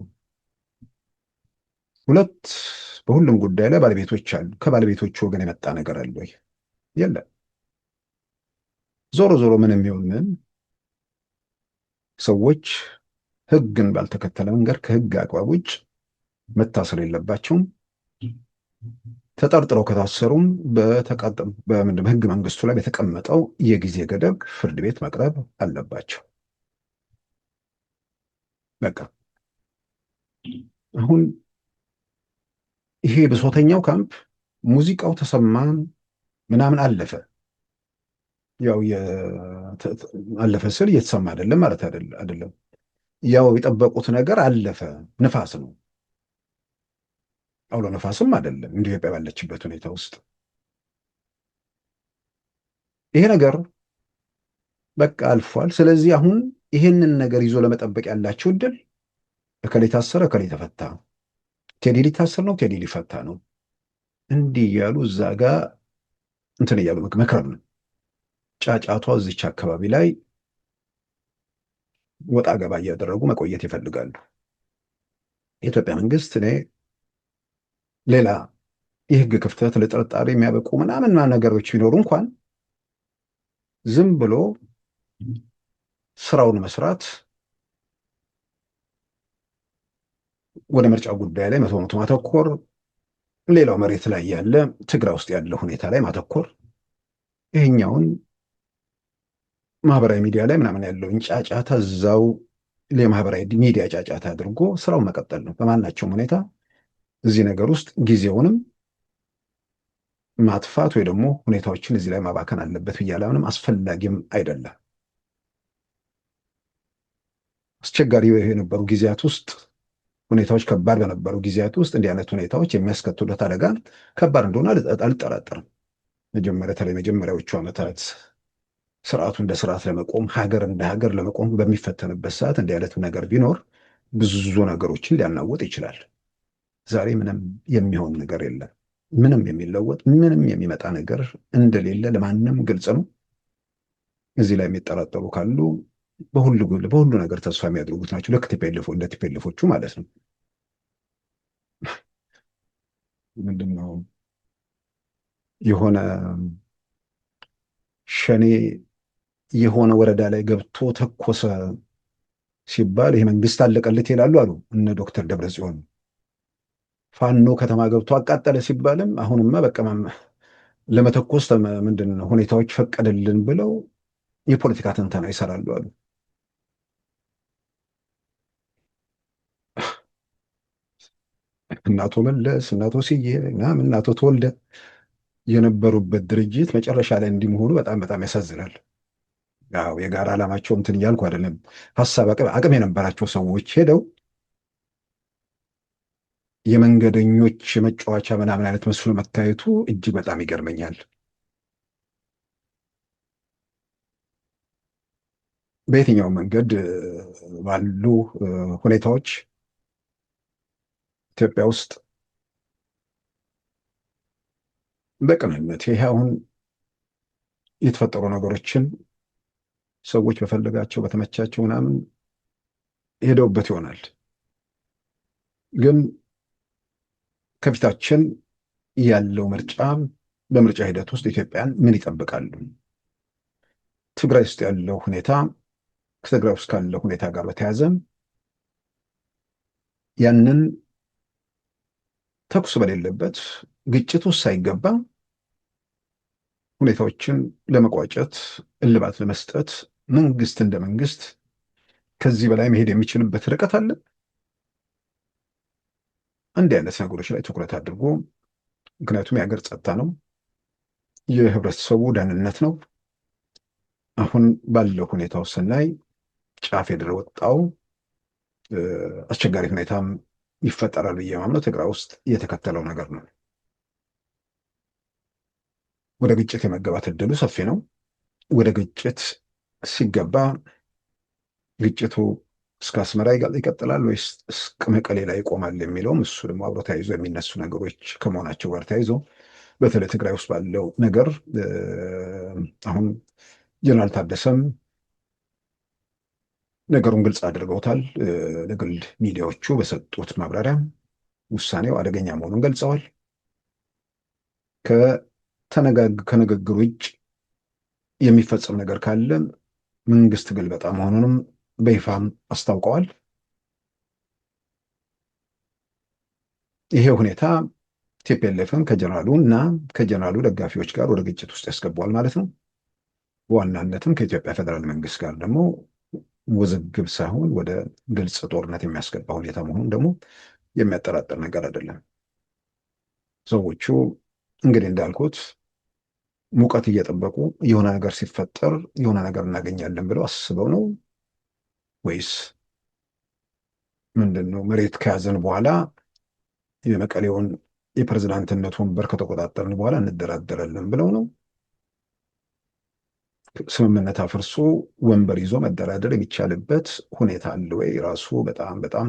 በሁሉም ጉዳይ ላይ ባለቤቶች አሉ። ከባለቤቶቹ ወገን የመጣ ነገር አለ ወይ? የለም። ዞሮ ዞሮ ምን የሚሆን ምን ሰዎች ህግን ባልተከተለ መንገድ ከህግ አግባብ ውጭ መታሰር የለባቸውም። ተጠርጥረው ከታሰሩም በህገ መንግስቱ ላይ በተቀመጠው የጊዜ ገደብ ፍርድ ቤት መቅረብ አለባቸው። በቃ አሁን ይሄ ብሶተኛው ካምፕ ሙዚቃው ተሰማ ምናምን አለፈ። ያው አለፈ ስል እየተሰማ አይደለም ማለት አይደለም። ያው የጠበቁት ነገር አለፈ። ንፋስ ነው፣ አውሎ ነፋስም አይደለም። ኢትዮጵያ ባለችበት ሁኔታ ውስጥ ይሄ ነገር በቃ አልፏል። ስለዚህ አሁን ይሄንን ነገር ይዞ ለመጠበቅ ያላቸው እድል እከሌ ታሰረ፣ እከሌ ተፈታ፣ ቴዲ ሊታሰር ነው፣ ቴዲ ሊፈታ ነው፣ እንዲህ እያሉ እዛ ጋር እንትን እያሉ መክረም ነው። ጫጫቷ እዚች አካባቢ ላይ ወጣ ገባ እያደረጉ መቆየት ይፈልጋሉ። የኢትዮጵያ መንግስት እኔ ሌላ የህግ ክፍተት ለጥርጣሬ የሚያበቁ ምናምን ነገሮች ቢኖሩ እንኳን ዝም ብሎ ስራውን መስራት፣ ወደ ምርጫ ጉዳይ ላይ መቶ ማተኮር፣ ሌላው መሬት ላይ ያለ ትግራይ ውስጥ ያለ ሁኔታ ላይ ማተኮር፣ ይሄኛውን ማህበራዊ ሚዲያ ላይ ምናምን ያለውን ጫጫታ እዛው የማህበራዊ ሚዲያ ጫጫታ አድርጎ ስራውን መቀጠል ነው። በማናቸውም ሁኔታ እዚህ ነገር ውስጥ ጊዜውንም ማጥፋት ወይ ደግሞ ሁኔታዎችን እዚህ ላይ ማባከን አለበት ብዬ አላምንም። አስፈላጊም አይደለም። አስቸጋሪ የነበሩ ጊዜያት ውስጥ ሁኔታዎች ከባድ በነበሩ ጊዜያት ውስጥ እንዲህ አይነት ሁኔታዎች የሚያስከትሉት አደጋ ከባድ እንደሆነ አልጠራጠርም። መጀመሪያዎቹ ዓመታት ስርዓቱ እንደ ስርዓት ለመቆም ሀገር እንደ ሀገር ለመቆም በሚፈተንበት ሰዓት እንዲህ አይነት ነገር ቢኖር ብዙ ነገሮችን ሊያናውጥ ይችላል። ዛሬ ምንም የሚሆን ነገር የለም። ምንም የሚለወጥ ምንም የሚመጣ ነገር እንደሌለ ለማንም ግልጽ ነው። እዚህ ላይ የሚጠራጠሩ ካሉ በሁሉ ነገር ተስፋ የሚያደርጉት ናቸው። ልክ እንደ ቲፔልፎቹ ማለት ነው። ምንድነው የሆነ ሸኔ የሆነ ወረዳ ላይ ገብቶ ተኮሰ ሲባል ይሄ መንግስት አለቀለት ይላሉ አሉ እነ ዶክተር ደብረጽዮን። ፋኖ ከተማ ገብቶ አቃጠለ ሲባልም አሁንማ በቃ ለመተኮስ ምንድን ነው ሁኔታዎች ፈቀደልን ብለው የፖለቲካ ትንተና ይሰራሉ አሉ። እናቶ መለስ፣ እናቶ ስዬ ምናምን እናቶ ተወልደ የነበሩበት ድርጅት መጨረሻ ላይ እንዲመሆኑ በጣም በጣም ያሳዝናል። ያው የጋራ ዓላማቸው እንትን እያልኩ አይደለም። ሀሳብ አቅም የነበራቸው ሰዎች ሄደው የመንገደኞች መጫወቻ ምናምን አይነት መስሎ መታየቱ እጅግ በጣም ይገርመኛል። በየትኛው መንገድ ባሉ ሁኔታዎች ኢትዮጵያ ውስጥ በቅንነት ይሄ አሁን የተፈጠሩ ነገሮችን ሰዎች በፈለጋቸው በተመቻቸው ምናምን ሄደውበት ይሆናል። ግን ከፊታችን ያለው ምርጫ፣ በምርጫ ሂደት ውስጥ ኢትዮጵያን ምን ይጠብቃሉ? ትግራይ ውስጥ ያለው ሁኔታ ከትግራይ ውስጥ ካለው ሁኔታ ጋር በተያያዘ ያንን ተኩስ በሌለበት ግጭት ውስጥ ሳይገባ ሁኔታዎችን ለመቋጨት እልባት ለመስጠት መንግስት እንደ መንግስት ከዚህ በላይ መሄድ የሚችልበት ርቀት አለ። እንዲህ አይነት ነገሮች ላይ ትኩረት አድርጎ ምክንያቱም የሀገር ጸጥታ ነው፣ የህብረተሰቡ ደህንነት ነው። አሁን ባለው ሁኔታው ስናይ ጫፍ የደረወጣው አስቸጋሪ ሁኔታም ይፈጠራል ብዬ ማምነው ትግራይ ውስጥ የተከተለው ነገር ነው። ወደ ግጭት የመገባት እድሉ ሰፊ ነው። ወደ ግጭት ሲገባ ግጭቱ እስከ አስመራ ይቀጥላል ወይስ እስከ መቀሌ ላይ ይቆማል የሚለውም እሱ ደግሞ አብሮ ተያይዞ የሚነሱ ነገሮች ከመሆናቸው ጋር ተያይዞ በተለይ ትግራይ ውስጥ ባለው ነገር አሁን ጀነራል ታደሰም ነገሩን ግልጽ አድርገውታል። ለግል ሚዲያዎቹ በሰጡት ማብራሪያ ውሳኔው አደገኛ መሆኑን ገልጸዋል። ከንግግር ውጭ የሚፈጸም ነገር ካለ መንግስት ግልበጣ መሆኑንም በይፋም አስታውቀዋል። ይሄ ሁኔታ ቲፒኤልኤፍን ከጀነራሉ እና ከጀነራሉ ደጋፊዎች ጋር ወደ ግጭት ውስጥ ያስገባዋል ማለት ነው። በዋናነትም ከኢትዮጵያ ፌዴራል መንግስት ጋር ደግሞ ውዝግብ ሳይሆን ወደ ግልጽ ጦርነት የሚያስገባ ሁኔታ መሆኑን ደግሞ የሚያጠራጥር ነገር አይደለም። ሰዎቹ እንግዲህ እንዳልኩት ሙቀት እየጠበቁ የሆነ ነገር ሲፈጠር የሆነ ነገር እናገኛለን ብለው አስበው ነው ወይስ ምንድን ነው? መሬት ከያዘን በኋላ የመቀሌውን የፕሬዝዳንትነት ወንበር ከተቆጣጠርን በኋላ እንደራደራለን ብለው ነው? ስምምነት አፍርሶ ወንበር ይዞ መደራደር የሚቻልበት ሁኔታ አለ ወይ? ራሱ በጣም በጣም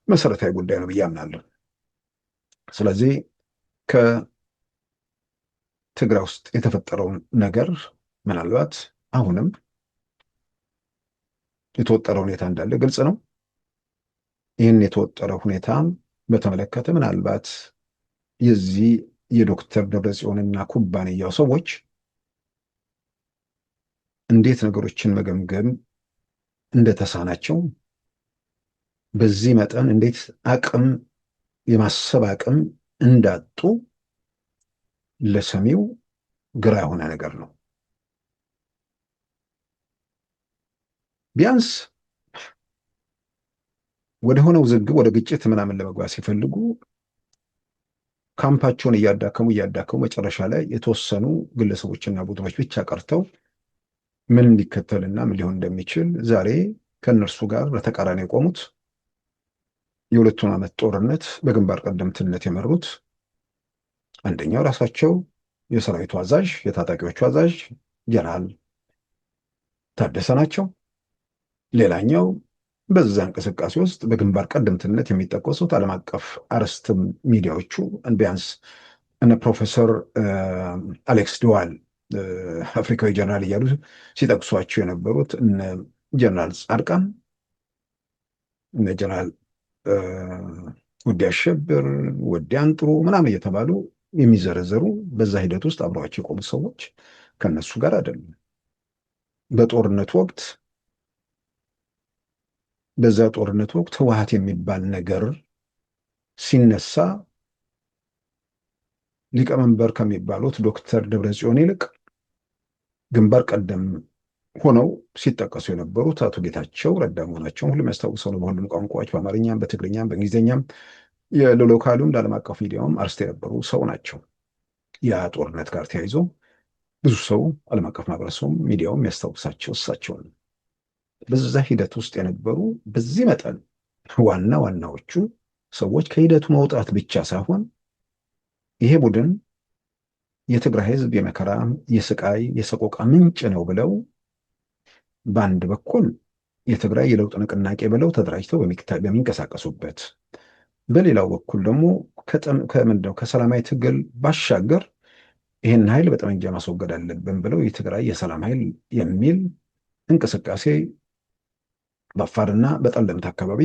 መሰረታዊ ጉዳይ ነው ብዬ አምናለሁ። ስለዚህ ከትግራይ ውስጥ የተፈጠረውን ነገር ምናልባት አሁንም የተወጠረ ሁኔታ እንዳለ ግልጽ ነው። ይህን የተወጠረ ሁኔታ በተመለከተ ምናልባት የዚህ የዶክተር ደብረጽዮንና ኩባንያው ሰዎች እንዴት ነገሮችን መገምገም እንደተሳናቸው በዚህ መጠን እንዴት የማሰብ አቅም እንዳጡ ለሰሚው ግራ የሆነ ነገር ነው። ቢያንስ ወደሆነ ውዝግብ ወደ ግጭት ምናምን ለመግባት ሲፈልጉ ካምፓቸውን እያዳከሙ መጨረሻ ላይ የተወሰኑ ግለሰቦችና ቡድኖች ብቻ ቀርተው ምን እንዲከተልና ምን ሊሆን እንደሚችል ዛሬ ከእነርሱ ጋር በተቃራኒ የቆሙት የሁለቱን ዓመት ጦርነት በግንባር ቀደምትነት የመሩት አንደኛው ራሳቸው የሰራዊቱ አዛዥ የታጣቂዎቹ አዛዥ ጀነራል ታደሰ ናቸው። ሌላኛው በዛ እንቅስቃሴ ውስጥ በግንባር ቀደምትነት የሚጠቀሱት ዓለም አቀፍ አርዕስት ሚዲያዎቹ ቢያንስ እነ ፕሮፌሰር አሌክስ ድዋል አፍሪካዊ ጀነራል እያሉ ሲጠቅሷቸው የነበሩት እነ ጀነራል ጻድቃን፣ እነ ጀነራል ውዴ አሸብር፣ ወዴ አንጥሩ ምናምን እየተባሉ የሚዘረዘሩ በዛ ሂደት ውስጥ አብረዋቸው የቆሙ ሰዎች ከነሱ ጋር አይደሉም። በጦርነቱ ወቅት በዛ ጦርነት ወቅት ህወሓት የሚባል ነገር ሲነሳ ሊቀመንበር ከሚባሉት ዶክተር ደብረጽዮን ይልቅ ግንባር ቀደም ሆነው ሲጠቀሱ የነበሩት አቶ ጌታቸው ረዳ መሆናቸውን ሁሉም ያስታውሰው ነው። በሁሉም ቋንቋዎች በአማርኛም፣ በትግርኛም፣ በእንግሊዝኛም ለሎካሉም ለዓለም አቀፍ ሚዲያውም አርዕስት የነበሩ ሰው ናቸው። ያ ጦርነት ጋር ተያይዞ ብዙ ሰው ዓለም አቀፍ ማህበረሰቡም ሚዲያውም ያስታውሳቸው እሳቸውን። በዛ ሂደት ውስጥ የነበሩ በዚህ መጠን ዋናዎቹ ሰዎች ከሂደቱ መውጣት ብቻ ሳይሆን ይሄ ቡድን የትግራይ ህዝብ የመከራ የስቃይ የሰቆቃ ምንጭ ነው ብለው በአንድ በኩል የትግራይ የለውጥ ንቅናቄ ብለው ተደራጅተው በሚንቀሳቀሱበት፣ በሌላው በኩል ደግሞ ከሰላማዊ ትግል ባሻገር ይህን ኃይል በጠመንጃ ማስወገድ አለብን ብለው የትግራይ የሰላም ኃይል የሚል እንቅስቃሴ በአፋርና በጠለምት አካባቢ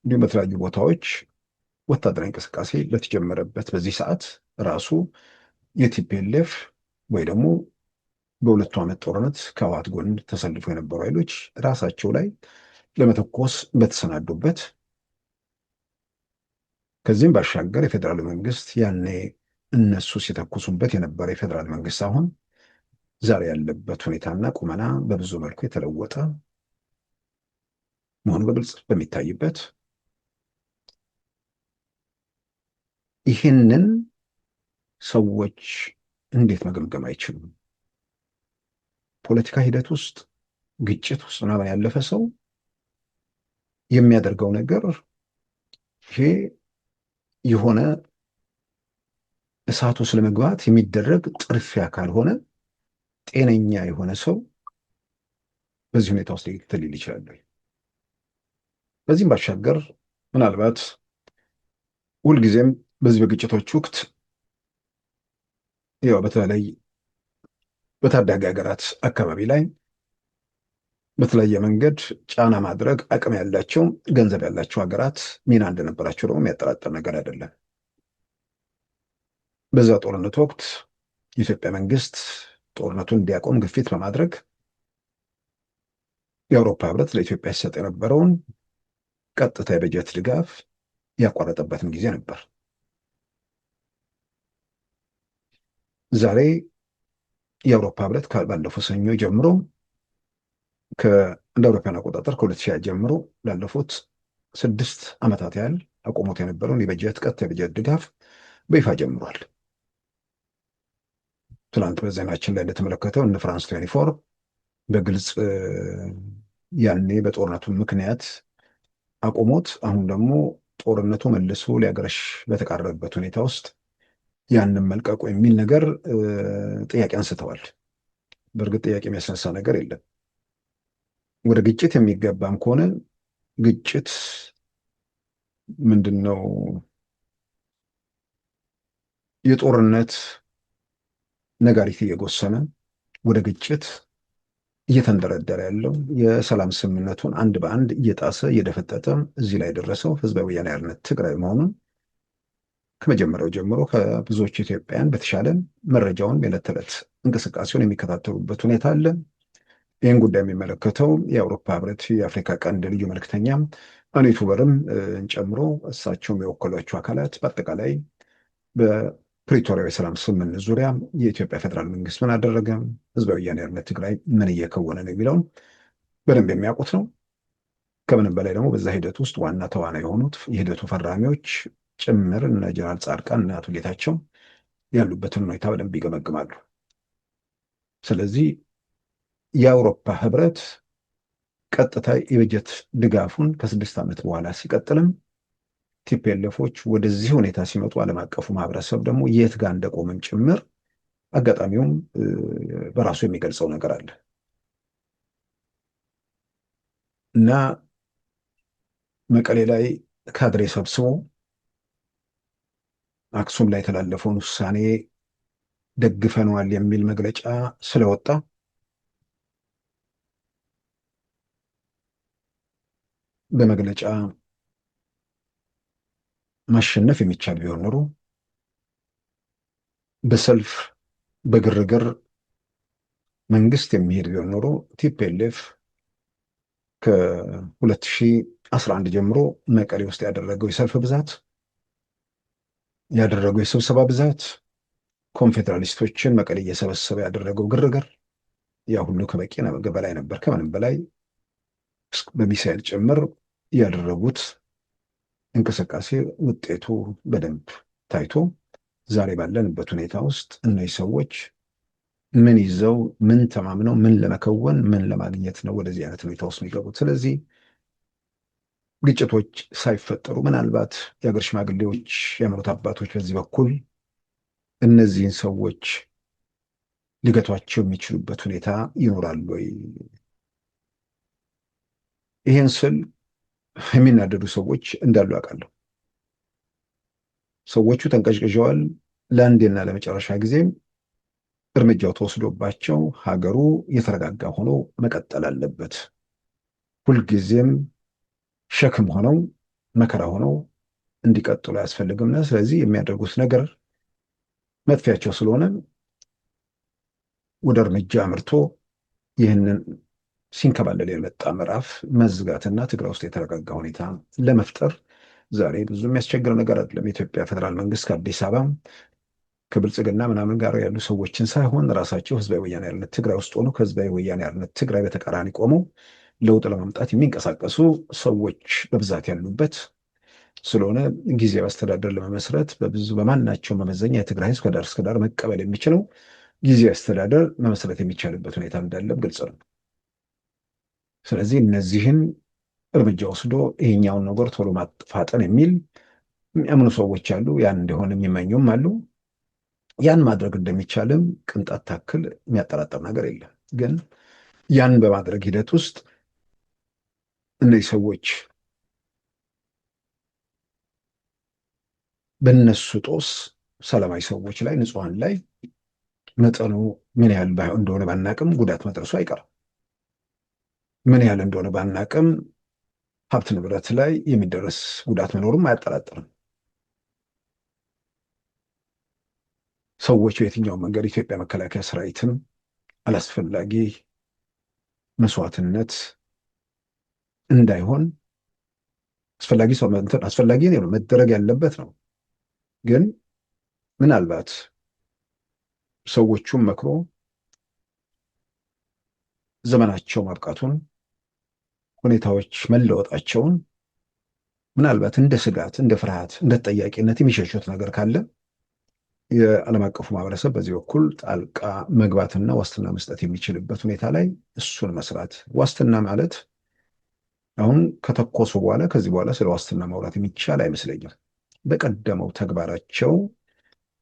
እንዲሁም በተለያዩ ቦታዎች ወታደራዊ እንቅስቃሴ በተጀመረበት በዚህ ሰዓት ራሱ የቲፒኤልኤፍ ወይ ደግሞ በሁለቱ ዓመት ጦርነት ከህወሓት ጎን ተሰልፎ የነበሩ ኃይሎች ራሳቸው ላይ ለመተኮስ በተሰናዱበት፣ ከዚህም ባሻገር የፌዴራል መንግስት ያኔ እነሱ ሲተኩሱበት የነበረ የፌዴራል መንግስት አሁን ዛሬ ያለበት ሁኔታና ቁመና በብዙ መልኩ የተለወጠ መሆኑ በግልጽ በሚታይበት ይህንን ሰዎች እንዴት መገምገም አይችሉም? ፖለቲካ ሂደት ውስጥ ግጭት ውስጥ ምናምን ያለፈ ሰው የሚያደርገው ነገር ይሄ የሆነ እሳቱ ስለመግባት የሚደረግ ጥርፊያ ካልሆነ ጤነኛ የሆነ ሰው በዚህ ሁኔታ ውስጥ ሊል ይችላል። በዚህም ባሻገር ምናልባት ሁልጊዜም በዚህ በግጭቶች ወቅት ያው በተለይ በታዳጊ ሀገራት አካባቢ ላይ በተለያየ መንገድ ጫና ማድረግ አቅም ያላቸው ገንዘብ ያላቸው ሀገራት ሚና እንደነበራቸው ደግሞ የሚያጠራጥር ነገር አይደለም። በዛ ጦርነት ወቅት የኢትዮጵያ መንግስት ጦርነቱን እንዲያቆም ግፊት በማድረግ የአውሮፓ ህብረት ለኢትዮጵያ ሲሰጥ የነበረውን ቀጥታ የበጀት ድጋፍ ያቋረጠበትን ጊዜ ነበር። ዛሬ የአውሮፓ ህብረት ባለፈው ሰኞ ጀምሮ እንደ አውሮፓውያን አቆጣጠር ከ2020 ጀምሮ ላለፉት 6 ዓመታት ያህል አቆሞት የነበረውን ቀጥታ የበጀት ድጋፍ በይፋ ጀምሯል። ትናንት በዜናችን ላይ እንደተመለከተው እነ ፍራንስ 24 በግልጽ ያኔ በጦርነቱ ምክንያት አቆሞት አሁን ደግሞ ጦርነቱ መልሶ ሊያገረሽ በተቃረበበት ሁኔታ ውስጥ ያንን መልቀቁ የሚል ነገር ጥያቄ አንስተዋል። በእርግጥ ጥያቄ የሚያስነሳ ነገር የለም። ወደ ግጭት የሚገባም ከሆነ ግጭት ምንድን ነው? የጦርነት ነጋሪት እየጎሰመ ወደ ግጭት እየተንደረደረ ያለው የሰላም ስምምነቱን አንድ በአንድ እየጣሰ እየደፈጠጠ እዚህ ላይ የደረሰው ህዝባዊ ወያነ ሓርነት ትግራይ መሆኑን ከመጀመሪያው ጀምሮ ከብዙዎች ኢትዮጵያውያን በተሻለ መረጃውን የዕለት ተዕለት እንቅስቃሴውን የሚከታተሉበት ሁኔታ አለ። ይህን ጉዳይ የሚመለከተው የአውሮፓ ህብረት የአፍሪካ ቀንድ ልዩ መልክተኛ አኔት ውበርም ጨምሮ እሳቸውም የወከሏቸው አካላት በአጠቃላይ በፕሪቶሪያው የሰላም ስምምነት ዙሪያ የኢትዮጵያ ፌዴራል መንግስት ምን አደረገ፣ ህዝባዊ ወያነ ሓርነት ትግራይ ምን እየከወነ ነው የሚለውን በደንብ የሚያውቁት ነው። ከምንም በላይ ደግሞ በዛ ሂደት ውስጥ ዋና ተዋናይ የሆኑት የሂደቱ ፈራሚዎች ጭምር እነ ጀነራል ጻድቃን እና አቶ ጌታቸው ያሉበትን ሁኔታ በደንብ ይገመግማሉ። ስለዚህ የአውሮፓ ህብረት ቀጥታ የበጀት ድጋፉን ከ6 ዓመት በኋላ ሲቀጥልም ቲፒኤልኤፎች ወደዚህ ሁኔታ ሲመጡ ዓለም አቀፉ ማህበረሰብ ደግሞ የት ጋር እንደቆመም ጭምር አጋጣሚውም በራሱ የሚገልጸው ነገር አለ እና መቀሌ ላይ ካድሬ ሰብስቦ አክሱም ላይ የተላለፈውን ውሳኔ ደግፈነዋል የሚል መግለጫ ስለወጣ በመግለጫ ማሸነፍ የሚቻል ቢሆን ኖሮ በሰልፍ በግርግር መንግስት የሚሄድ ቢሆን ኖሮ ቲፒኤልኤፍ ከ2011 ጀምሮ መቀሌ ውስጥ ያደረገው የሰልፍ ብዛት ያደረገው የስብሰባ ብዛት ኮንፌዴራሊስቶችን መቀሌ እየሰበሰበ ያደረገው ግርግር ያ ሁሉ ከበቂ በላይ ነበር። ከምንም በላይ በሚሳኤል ጭምር ያደረጉት እንቅስቃሴ ውጤቱ በደንብ ታይቶ ዛሬ ባለንበት ሁኔታ ውስጥ እነዚህ ሰዎች ምን ይዘው ምን ተማምነው ምን ለመከወን ምን ለማግኘት ነው ወደዚህ አይነት ሁኔታ ውስጥ የሚገቡት? ስለዚህ ግጭቶች ሳይፈጠሩ ምናልባት የሀገር ሽማግሌዎች፣ የሃይማኖት አባቶች በዚህ በኩል እነዚህን ሰዎች ሊገቷቸው የሚችሉበት ሁኔታ ይኖራል ወይ? ይህን ስል የሚናደዱ ሰዎች እንዳሉ አውቃለሁ። ሰዎቹ ተንቀዥቅዣዋል። ለአንዴና ለመጨረሻ ጊዜም እርምጃው ተወስዶባቸው ሀገሩ የተረጋጋ ሆኖ መቀጠል አለበት። ሁልጊዜም ሸክም ሆነው መከራ ሆነው እንዲቀጥሉ አያስፈልግምና ስለዚህ የሚያደርጉት ነገር መጥፊያቸው ስለሆነ ወደ እርምጃ አምርቶ ይህንን ሲንከባለል የመጣ ምዕራፍ መዝጋትና ትግራይ ውስጥ የተረጋጋ ሁኔታ ለመፍጠር ዛሬ ብዙ የሚያስቸግር ነገር አይደለም። የኢትዮጵያ ፌዴራል መንግስት ከአዲስ አበባ ከብልጽግና ምናምን ጋር ያሉ ሰዎችን ሳይሆን ራሳቸው ህዝባዊ ወያነ ሓርነት ትግራይ ውስጥ ሆኖ ከህዝባዊ ወያነ ሓርነት ትግራይ በተቃራኒ ቆመው ለውጥ ለማምጣት የሚንቀሳቀሱ ሰዎች በብዛት ያሉበት ስለሆነ ጊዜያዊ አስተዳደር ለመመስረት በማናቸው መመዘኛ የትግራይ ህዝብ ከዳር እስከ ዳር መቀበል የሚችለው ጊዜያዊ አስተዳደር መመስረት የሚቻልበት ሁኔታ እንዳለም ግልጽ ነው። ስለዚህ እነዚህን እርምጃ ወስዶ ይሄኛውን ነገር ቶሎ ማፋጠን የሚል የሚያምኑ ሰዎች አሉ። ያን እንዲሆን የሚመኙም አሉ። ያን ማድረግ እንደሚቻልም ቅንጣት ታክል የሚያጠራጥር ነገር የለም። ግን ያን በማድረግ ሂደት ውስጥ እነዚህ ሰዎች በነሱ ጦስ ሰላማዊ ሰዎች ላይ ንጹሐን ላይ መጠኑ ምን ያህል እንደሆነ ባናቅም ጉዳት መድረሱ አይቀርም። ምን ያህል እንደሆነ ባናቅም ሀብት ንብረት ላይ የሚደረስ ጉዳት መኖሩም አያጠራጥርም። ሰዎች በየትኛውም መንገድ ኢትዮጵያ መከላከያ ሰራዊትን አላስፈላጊ መስዋዕትነት እንዳይሆን አስፈላጊ ነው፣ መደረግ ያለበት ነው። ግን ምናልባት ሰዎቹም መክሮ ዘመናቸው ማብቃቱን ሁኔታዎች መለወጣቸውን ምናልባት እንደ ስጋት፣ እንደ ፍርሃት፣ እንደ ተጠያቂነት የሚሸሹት ነገር ካለ የዓለም አቀፉ ማህበረሰብ በዚህ በኩል ጣልቃ መግባትና ዋስትና መስጠት የሚችልበት ሁኔታ ላይ እሱን መስራት። ዋስትና ማለት አሁን ከተኮሱ በኋላ ከዚህ በኋላ ስለ ዋስትና ማውራት የሚቻል አይመስለኝም። በቀደመው ተግባራቸው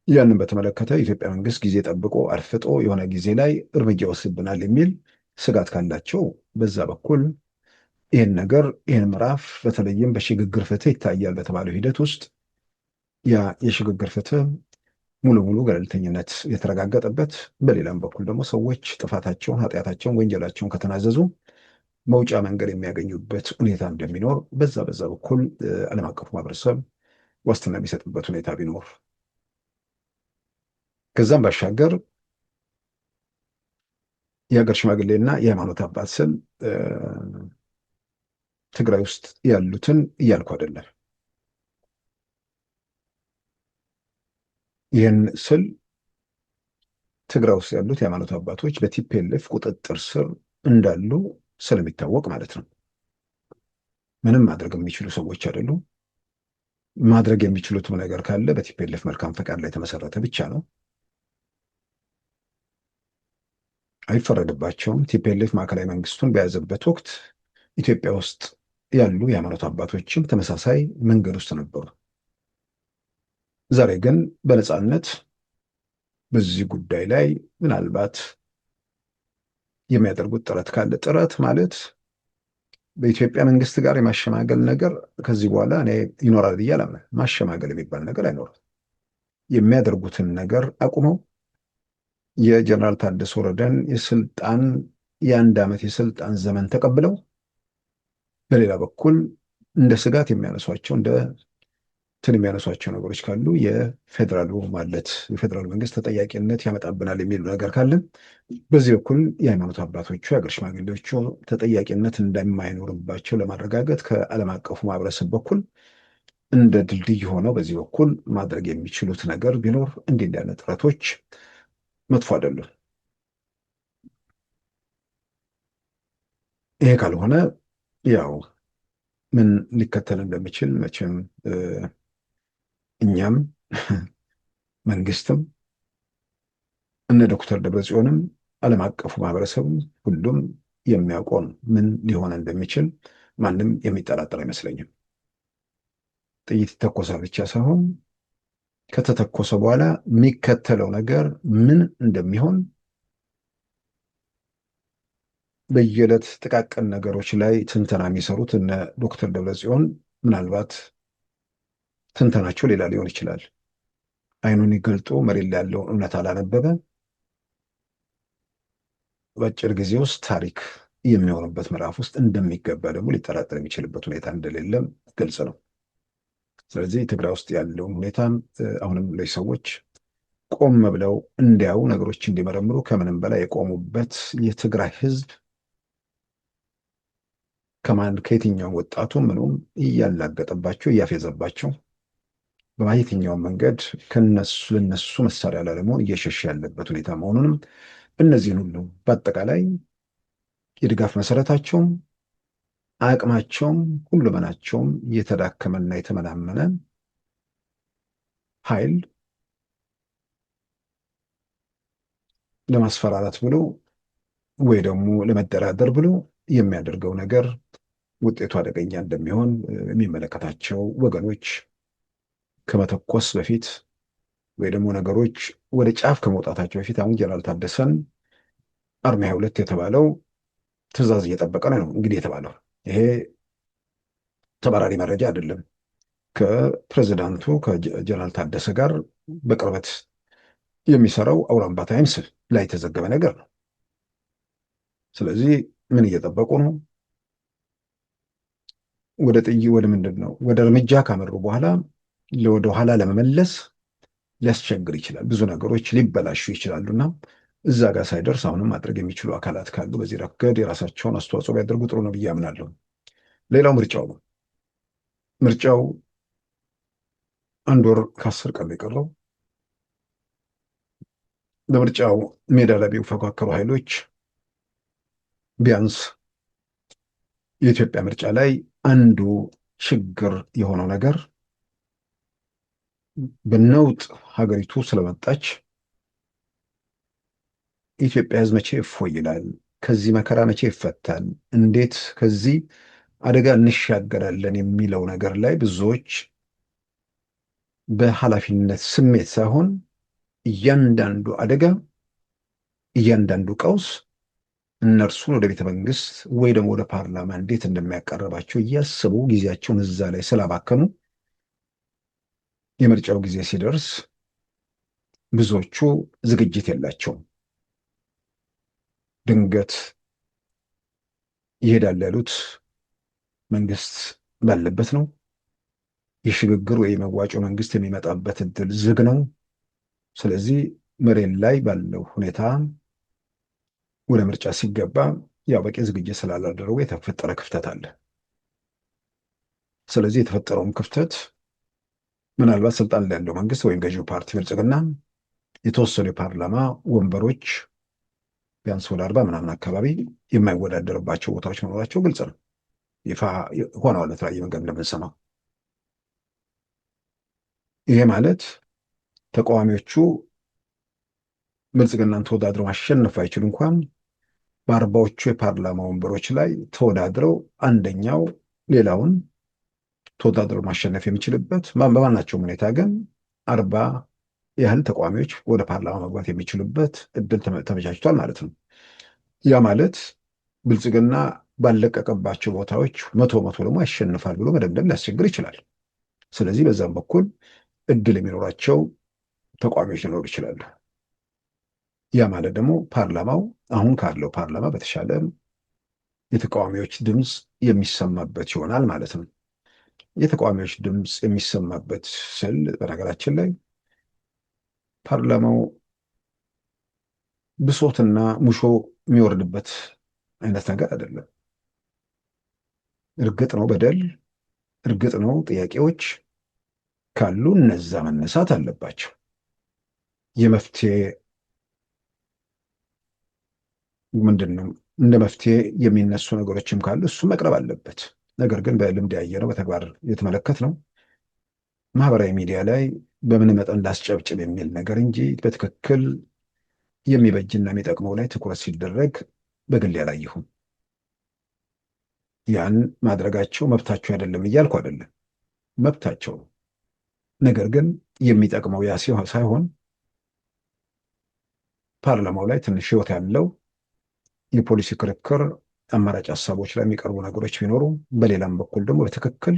ያንን በተመለከተ የኢትዮጵያ መንግስት ጊዜ ጠብቆ አርፍጦ የሆነ ጊዜ ላይ እርምጃ ይወስድብናል የሚል ስጋት ካላቸው በዛ በኩል ይህን ምዕራፍ በተለይም በሽግግር ፍትህ ይታያል በተባለው ሂደት ውስጥ ያ የሽግግር ፍትህ ሙሉ ሙሉ ገለልተኝነት የተረጋገጠበት፣ በሌላም በኩል ደግሞ ሰዎች ጥፋታቸውን፣ ኃጢአታቸውን፣ ወንጀላቸውን ከተናዘዙ መውጫ መንገድ የሚያገኙበት ሁኔታ እንደሚኖር በዛ በኩል ዓለም አቀፉ ማህበረሰብ ዋስትና የሚሰጥበት ሁኔታ ቢኖር፣ ከዛም ባሻገር የሀገር ሽማግሌና የሃይማኖት አባት ስል ትግራይ ውስጥ ያሉትን እያልኩ አይደለም። ይህን ስል ትግራይ ውስጥ ያሉት የሃይማኖት አባቶች በቲፒኤልኤፍ ቁጥጥር ስር እንዳሉ ስለሚታወቅ ማለት ነው። ምንም ማድረግ የሚችሉ ሰዎች አይደሉም። ማድረግ የሚችሉትም ነገር ካለ በቲፒኤልኤፍ መልካም ፈቃድ ላይ የተመሰረተ ብቻ ነው። አይፈረድባቸውም። ቲፒኤልኤፍ ማዕከላዊ መንግስቱን በያዘበት ወቅት ኢትዮጵያ ውስጥ ያሉ የሃይማኖት አባቶችም ተመሳሳይ መንገድ ውስጥ ነበሩ። ዛሬ ግን በነፃነት በዚህ ጉዳይ ላይ ምናልባት የሚያደርጉት ጥረት ካለ፣ ጥረት ማለት በኢትዮጵያ መንግስት ጋር የማሸማገል ነገር ከዚህ በኋላ እኔ ይኖራል ብዬ አላምንም። ማሸማገል የሚባል ነገር አይኖርም። የሚያደርጉትን ነገር አቁመው የጀነራል ታደሰ ወረደን የ1 ዓመት የስልጣን ዘመን ተቀብለው በሌላ በኩል እንደ ስጋት የሚያነሷቸው የሚያነሷቸው ነገሮች ካሉ የፌዴራሉ መንግስት ተጠያቂነት ያመጣብናል የሚሉ ነገር ካለን በዚህ በኩል የሃይማኖት አባቶቹ፣ የሀገር ሽማግሌዎቹ ተጠያቂነት እንደማይኖርባቸው ለማረጋገጥ ከዓለም አቀፉ ማህበረሰብ በኩል እንደ ድልድይ ሆነው በዚህ በኩል ማድረግ የሚችሉት ነገር ቢኖር እንዲህ ያለ ጥረቶች መጥፎ አይደሉም። ይሄ ካልሆነ ያው ምን ሊከተል እንደሚችል መቼም እኛም መንግስትም እነ ዶክተር ደብረጽዮንም ዓለም አቀፉ ማህበረሰብም ሁሉም የሚያውቀው ምን ሊሆን እንደሚችል ማንም የሚጠራጠር አይመስለኝም። ጥይት ይተኮሳል ብቻ ሳይሆን ከተተኮሰ በኋላ የሚከተለው ነገር ምን እንደሚሆን በየዕለት ጥቃቅን ነገሮች ላይ ትንተና የሚሰሩት እነ ዶክተር ደብረጽዮን ምናልባት ትንተናቸው ሌላ ሊሆን ይችላል። አይኑን ገልጦ መሬት ላይ ያለውን እውነት አላነበበ በአጭር ጊዜ ውስጥ ታሪክ የሚሆንበት ምዕራፍ ውስጥ እንደሚገባ ደግሞ ሊጠራጠር የሚችልበት ሁኔታ እንደሌለም ግልጽ ነው። ስለዚህ ትግራይ ውስጥ ያለውን ሁኔታ አሁንም ላይ ሰዎች ቆም ብለው እንዲያዩ፣ ነገሮች እንዲመረምሩ፣ ከምንም በላይ የቆሙበት የትግራይ ህዝብ ከየትኛውም ወጣቱ ምኑም እያላገጠባቸው እያፌዘባቸው በየትኛውም መንገድ ለነሱ መሳሪያ ላለመሆን እየሸሸ ያለበት ሁኔታ መሆኑንም እነዚህን ሁሉ በአጠቃላይ የድጋፍ መሰረታቸውም አቅማቸውም ሁለመናቸውም የተዳከመና የተመናመነ ኃይል ለማስፈራራት ብሎ ወይ ደግሞ ለመደራደር ብሎ የሚያደርገው ነገር ውጤቱ አደገኛ እንደሚሆን የሚመለከታቸው ወገኖች ከመተኮስ በፊት ወይ ደግሞ ነገሮች ወደ ጫፍ ከመውጣታቸው በፊት አሁን ጀነራል ታደሰን አርሚ 22 የተባለው ትዕዛዝ እየጠበቀ ነው እንግዲህ የተባለው ይሄ ተባራሪ መረጃ አይደለም። ከፕሬዚዳንቱ ከጀነራል ታደሰ ጋር በቅርበት የሚሰራው አውራምባ ታይምስ ላይ የተዘገበ ነገር ነው። ስለዚህ ምን እየጠበቁ ነው? ወደ ምንድን ነው? ወደ እርምጃ ካመሩ በኋላ ወደ ኋላ ለመመለስ ሊያስቸግር ይችላል። ብዙ ነገሮች ሊበላሹ ይችላሉና እዛ ጋር ሳይደርስ አሁንም ማድረግ የሚችሉ አካላት ካሉ በዚህ ረገድ የራሳቸውን አስተዋጽኦ ቢያደርጉ ጥሩ ነው ብዬ አምናለሁ። ሌላው ምርጫው ነው። ምርጫው 1 ወር ከ10 ቀን የቀረው በምርጫው ሜዳ ላይ የሚፎካከሩ ኃይሎች ቢያንስ የኢትዮጵያ ምርጫ ላይ አንዱ ችግር የሆነው ነገር በነውጥ ሀገሪቱ ስለመጣች የኢትዮጵያ ሕዝብ መቼ እፎይ ይላል? ከዚህ መከራ መቼ ይፈታል? እንዴት ከዚህ አደጋ እንሻገራለን የሚለው ነገር ላይ ብዙዎች በኃላፊነት ስሜት ሳይሆን እያንዳንዱ አደጋ፣ እያንዳንዱ ቀውስ እነርሱን ወደ ቤተ መንግስት ወይ ደግሞ ወደ ፓርላማ እንዴት እንደሚያቀርባቸው እያሰቡ ጊዜያቸውን እዛ ላይ ስላባከኑ የምርጫው ጊዜ ሲደርስ ብዙዎቹ ዝግጅት የላቸውም። ድንገት ይሄዳል ያሉት መንግስት ባለበት ነው። የሽግግር ወይ መዋጮ መንግስት የሚመጣበት እድል ዝግ ነው። ስለዚህ መሬት ላይ ባለው ሁኔታ ወደ ምርጫ ሲገባ ያው በቂ ዝግጅት ስላላደረጉ የተፈጠረ ክፍተት አለ። ስለዚህ የተፈጠረውን ክፍተት ምናልባት ስልጣን ላይ ያለው መንግስት ወይም ገዢው ፓርቲ ብልጽግና የተወሰኑ የፓርላማ ወንበሮች ቢያንስ ወደ 40 ምናምን አካባቢ የማይወዳደርባቸው ቦታዎች መኖራቸው ግልጽ ነው። ይፋ ሆነዋል በተለያየ መንገድ እንደምንሰማው። ይሄ ማለት ተቃዋሚዎቹ ብልጽግናን ተወዳድረው ማሸነፍ አይችሉ እንኳን በ40ዎቹ የፓርላማ ወንበሮች ላይ ተወዳድረው አንደኛው ሌላውን ተወዳድረው ማሸነፍ የሚችልበት በማናቸውም ሁኔታ ግን 40 ያህል ተቃዋሚዎች ወደ ፓርላማ መግባት የሚችሉበት እድል ተመቻችቷል ማለት ነው። ያ ማለት ብልጽግና ባለቀቀባቸው ቦታዎች 100 ደግሞ ያሸንፋል ብሎ መደምደም ሊያስቸግር ይችላል። ስለዚህ በዛም በኩል እድል የሚኖራቸው ተቃዋሚዎች ሊኖሩ ይችላሉ። ያ ማለት ደግሞ ፓርላማው አሁን ካለው ፓርላማ በተሻለ የተቃዋሚዎች ድምፅ የሚሰማበት ይሆናል ማለት ነው። የተቃዋሚዎች ድምፅ የሚሰማበት ስል በነገራችን ላይ ፓርላማው ብሶትና ሙሾ የሚወርድበት አይነት ነገር አይደለም። እርግጥ ነው በደል፣ እርግጥ ነው ጥያቄዎች ካሉ እነዛ መነሳት አለባቸው። የመፍትሄ ምንድን ነው እንደ መፍትሄ የሚነሱ ነገሮችም ካሉ እሱ መቅረብ አለበት። ነገር ግን በልምድ ያየነው በተግባር የተመለከትነው ማህበራዊ ሚዲያ ላይ በምን መጠን ላስጨብጭብ የሚል ነገር እንጂ በትክክል የሚበጅና የሚጠቅመው ላይ ትኩረት ሲደረግ በግል ያላየሁም። ያን ማድረጋቸው መብታቸው አይደለም እያልኩ አይደለም፣ መብታቸው ነው። ነገር ግን የሚጠቅመው ያ ሳይሆን ፓርላማው ላይ ትንሽ ህይወት ያለው የፖሊሲ ክርክር፣ አማራጭ ሀሳቦች ላይ የሚቀርቡ ነገሮች ቢኖሩ፣ በሌላም በኩል ደግሞ በትክክል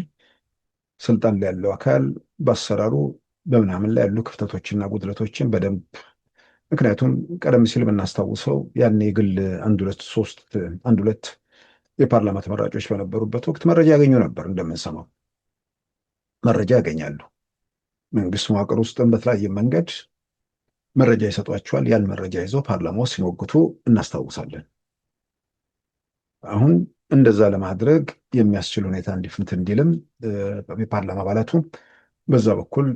ስልጣን ላይ ያለው አካል በአሰራሩ በምናምን ላይ ያሉ ክፍተቶችና ጉድለቶችን በደንብ ምክንያቱም ቀደም ሲል የምናስታውሰው ያን የግል አንድ ሁለት የፓርላማ ተመራጮች በነበሩበት ወቅት መረጃ ያገኙ ነበር። እንደምንሰማው መረጃ ያገኛሉ። መንግስት መዋቅር ውስጥም በተለያየ መንገድ መረጃ ይሰጧቸዋል። ያን መረጃ ይዘው ፓርላማ ውስጥ ሲሞግቱ እናስታውሳለን። አሁን እንደዛ ለማድረግ የሚያስችል ሁኔታ እንዲፍንት እንዲልም የፓርላማ አባላቱ በዛ በኩል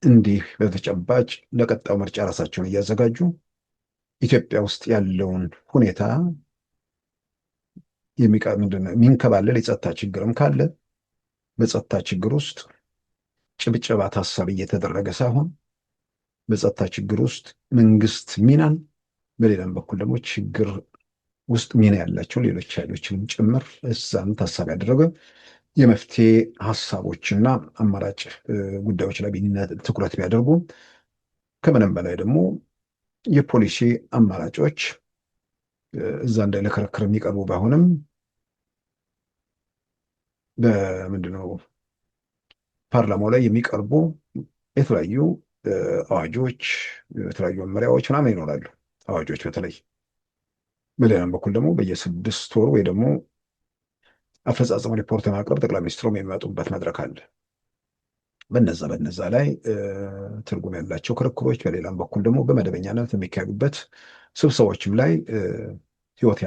እንዲህ በተጨባጭ ለቀጣዩ ምርጫ ራሳቸውን እያዘጋጁ ኢትዮጵያ ውስጥ ያለውን ሁኔታ ምንድነው የሚንከባለል የጸጥታ ችግርም ካለ በጸጥታ ችግር ውስጥ ጭብጨባ ታሳቢ እየተደረገ ሳይሆን በጸጥታ ችግር ውስጥ መንግስት ሚናን፣ በሌላም በኩል ደግሞ ችግር ውስጥ ሚና ያላቸው ሌሎች ኃይሎችንም ጭምር እዛም ታሳቢ ያደረገ የመፍትሄ ሀሳቦችና አማራጭ ጉዳዮች ላይ ትኩረት ቢያደርጉ፣ ከምንም በላይ ደግሞ የፖሊሲ አማራጮች እዛ እንደ ለክርክር የሚቀርቡ ባይሆንም በምንድነው ፓርላማው ላይ የሚቀርቡ የተለያዩ አዋጆች፣ የተለያዩ መመሪያዎች ምናምን ይኖራሉ። አዋጆች በተለይ በሌላም በኩል ደግሞ በየ6 ወሩ ወይ ደግሞ አፈጻጸም ሪፖርት የማቅረብ ጠቅላይ ሚኒስትሩም የሚመጡበት መድረክ አለ። በነዛ ላይ ትርጉም ያላቸው ክርክሮች፣ በሌላም በኩል ደግሞ በመደበኛነት የሚካሄዱበት ስብሰባዎችም ላይ ህይወት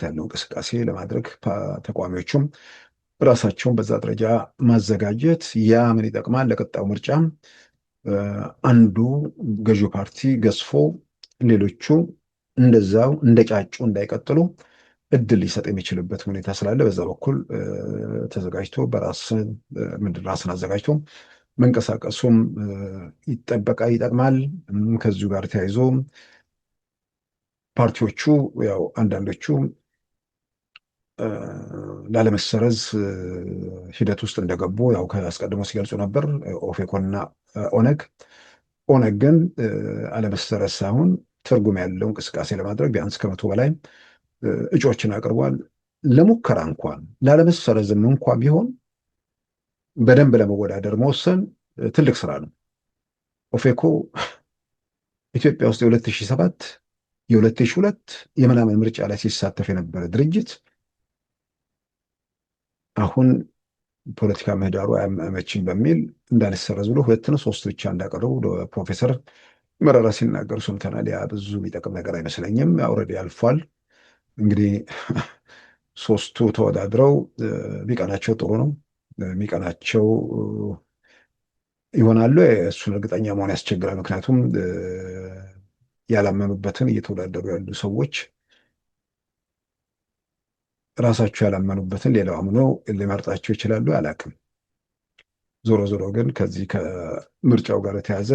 ያለው እንቅስቃሴ ለማድረግ ተቃዋሚዎቹም ራሳቸውን በዛ ደረጃ ማዘጋጀት፣ ያ ምን ይጠቅማል? ለቀጣዩ ምርጫ አንዱ ገዢው ፓርቲ ገዝፎ ሌሎቹ እንደዛው እንደጫጩ እንዳይቀጥሉ እድል ሊሰጥ የሚችልበት ሁኔታ ስላለ በዛ በኩል ተዘጋጅቶ ራስን አዘጋጅቶ መንቀሳቀሱም ይጠቅማል። ከዚሁ ጋር ተያይዞ ፓርቲዎቹ ያው አንዳንዶቹ ላለመሰረዝ ሂደት ውስጥ እንደገቡ ያው ከአስቀድሞ ሲገልጹ ነበር ኦፌኮና ኦነግ። ኦነግ ግን አለመሰረዝ ሳይሆን ትርጉም ያለው እንቅስቃሴ ለማድረግ ቢያንስ ከ100 በላይ እጩዎችን አቅርቧል። ለሙከራ እንኳን ላለመሰረዝም እንኳን ቢሆን በደንብ ለመወዳደር መወሰን ትልቅ ስራ ነው። ኦፌኮ ኢትዮጵያ ውስጥ የ2007 የ2002 የምናምን ምርጫ ላይ ሲሳተፍ የነበረ ድርጅት አሁን ፖለቲካ ምህዳሩ አያመችም በሚል እንዳልሰረዝ ብሎ 2 ነው 3 ብቻ እንዳቀረቡ ፕሮፌሰር መረራ ሲናገሩ ሰምተናል። ያ ብዙ የሚጠቅም ነገር አይመስለኝም። ኦልሬዲ አልፏል። እንግዲህ 3ቱ ተወዳድረው ቢቀናቸው ጥሩ ነው። የሚቀናቸው ይሆናሉ እሱን እርግጠኛ መሆን ያስቸግራል። ምክንያቱም ያላመኑበትን እየተወዳደሩ ያሉ ሰዎች ራሳቸው ያላመኑበትን ሌላው አምኖ ሊመርጣቸው ይችላሉ። አላውቅም። ዞሮ ግን ከዚህ ከምርጫው ጋር የተያዘ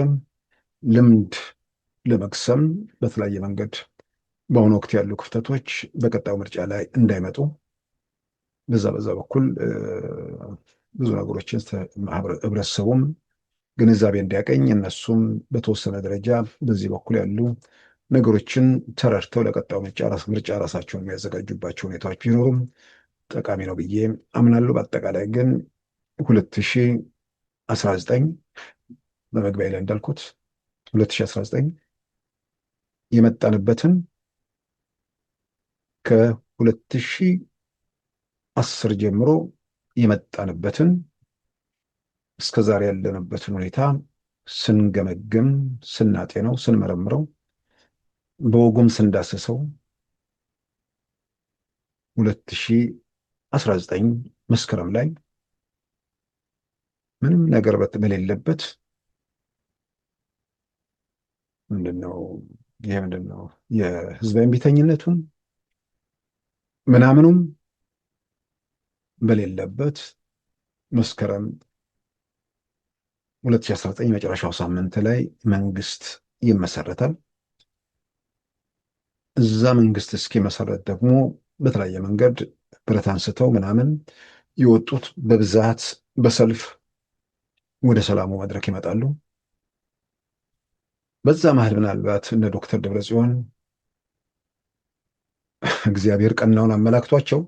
ልምድ ለመቅሰም በተለያየ መንገድ በአሁኑ ወቅት ያሉ ክፍተቶች በቀጣዩ ምርጫ ላይ እንዳይመጡ በዛ በኩል ብዙ ነገሮችን ህብረተሰቡም ግንዛቤ እንዲያገኝ እነሱም በተወሰነ ደረጃ በዚህ በኩል ያሉ ነገሮችን ተረድተው ለቀጣዩ ምርጫ ራሳቸውን የሚያዘጋጁባቸው ሁኔታዎች ቢኖሩም ጠቃሚ ነው ብዬ አምናለሁ። በአጠቃላይ ግን 2019 በመግቢያ ላይ እንዳልኩት 2019 የመጣንበትን ከ2010 ጀምሮ የመጣንበትን እስከዛሬ ያለንበትን ሁኔታ ስንገመግም፣ ስናጤነው፣ ስንመረምረው፣ በወጉም ስንዳሰሰው 2019 መስከረም ላይ ምንም ነገር በሌለበት ምንድነው የህዝባዊ እምቢተኝነቱም ምናምኑም በሌለበት መስከረም 2019 መጨረሻው ሳምንት ላይ መንግስት ይመሰረታል። እዛ መንግስት እስኪመሰረት ደግሞ በተለያየ መንገድ ብረት አንስተው ምናምን የወጡት በብዛት በሰልፍ ወደ ሰላሙ መድረክ ይመጣሉ። በዛ መሀል ምናልባት እነ ዶክተር ደብረጽዮን እግዚአብሔር ቀናውን አመላክቷቸው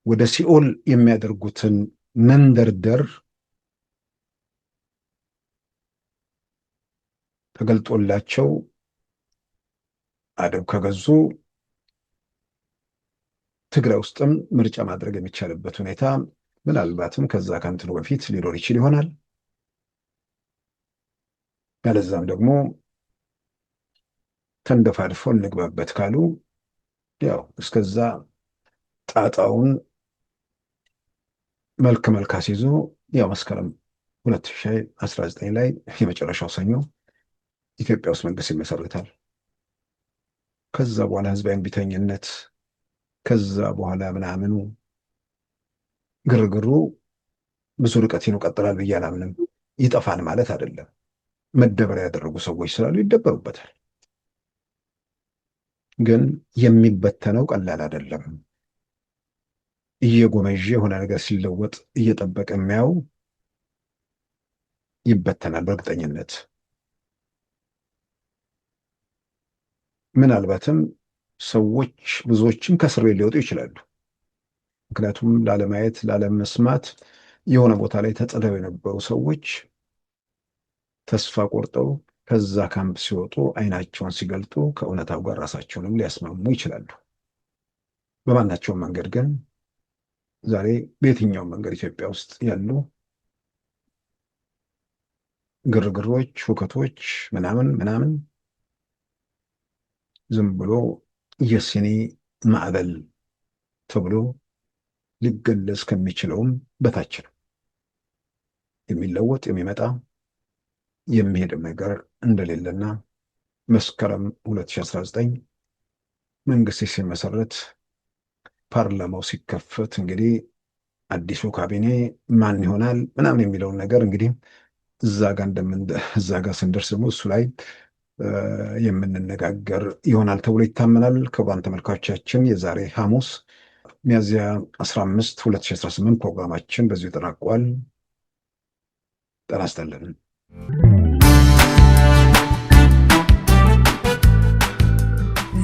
ወደ ሲኦል የሚያደርጉትን መንደርደር ተገልጦላቸው አደብ ከገዙ ትግራይ ውስጥም ምርጫ ማድረግ የሚቻልበት ሁኔታ ምናልባትም ከዛ ከእንትኑ በፊት ሊኖር ይችል ይሆናል። ያለዛም ደግሞ ተንደፋድፎ እንግባበት ካሉ ያው እስከዛ ጣጣውን መልክ አስይዞ ያው መስከረም 2019 ላይ የመጨረሻው ሰኞ ኢትዮጵያ ውስጥ መንግስት ይመሰርታል። ከዛ በኋላ ህዝባዊ እምቢተኝነት፣ ከዛ በኋላ ምናምኑ ግርግሩ ብዙ ርቀት ይቀጥላል ብዬ አላምንም። ይጠፋል ማለት አይደለም። መደበሪያ ያደረጉ ሰዎች ስላሉ ይደበሩበታል። ግን የሚበተነው ቀላል አይደለም። እየጎመዥ የሆነ ነገር ሲለወጥ እየጠበቀ የሚያው ይበተናል በእርግጠኝነት። ምናልባትም ሰዎች ብዙዎችም ከእስር ቤት ሊወጡ ይችላሉ። ምክንያቱም ላለማየት ላለመስማት የሆነ ቦታ ላይ ተጥለው የነበሩ ሰዎች ተስፋ ቆርጠው ከዛ ካምፕ ሲወጡ አይናቸውን ሲገልጡ ከእውነታው ጋር ራሳቸውንም ሊያስማሙ ይችላሉ። በማናቸውም መንገድ ግን ዛሬ በየትኛውም መንገድ ኢትዮጵያ ውስጥ ያሉ ግርግሮች፣ ሁከቶች ምናምን ዝም ብሎ የሲኒ ማዕበል ተብሎ ሊገለጽ ከሚችለውም በታች ነው። የሚለወጥ የሚመጣ የሚሄድም ነገር እንደሌለና መስከረም 2019 መንግስት ሲመሰረት ፓርላማው ሲከፈት እንግዲህ አዲሱ ካቢኔ ማን ይሆናል ምናምን የሚለውን ነገር እንግዲህ እዛ ጋር ስንደርስ ደግሞ እሱ ላይ የምንነጋገር ይሆናል ተብሎ ይታመናል። ክቡራን ተመልካቾቻችን የዛሬ ሐሙስ ሚያዝያ 15 2018 ፕሮግራማችን በዚሁ ተጠናቋል። ጤና ይስጥልን።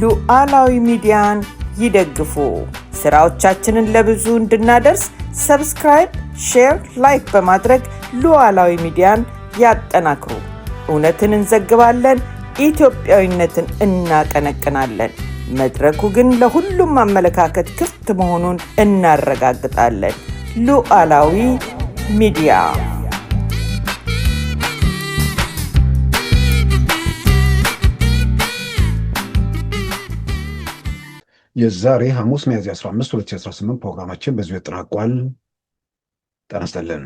ሉዓላዊ ሚዲያን ይደግፉ። ስራዎቻችንን ለብዙ እንድናደርስ ሰብስክራይብ፣ ሼር፣ ላይክ በማድረግ ሉዓላዊ ሚዲያን ያጠናክሩ። እውነትን እንዘግባለን፣ ኢትዮጵያዊነትን እናቀነቅናለን። መድረኩ ግን ለሁሉም አመለካከት ክፍት መሆኑን እናረጋግጣለን። ሉዓላዊ ሚዲያ የዛሬ ሐሙስ ሚያዝያ 15 2018 ፕሮግራማችን በዚሁ ተጠናቋል። ጤና ይስጥልን።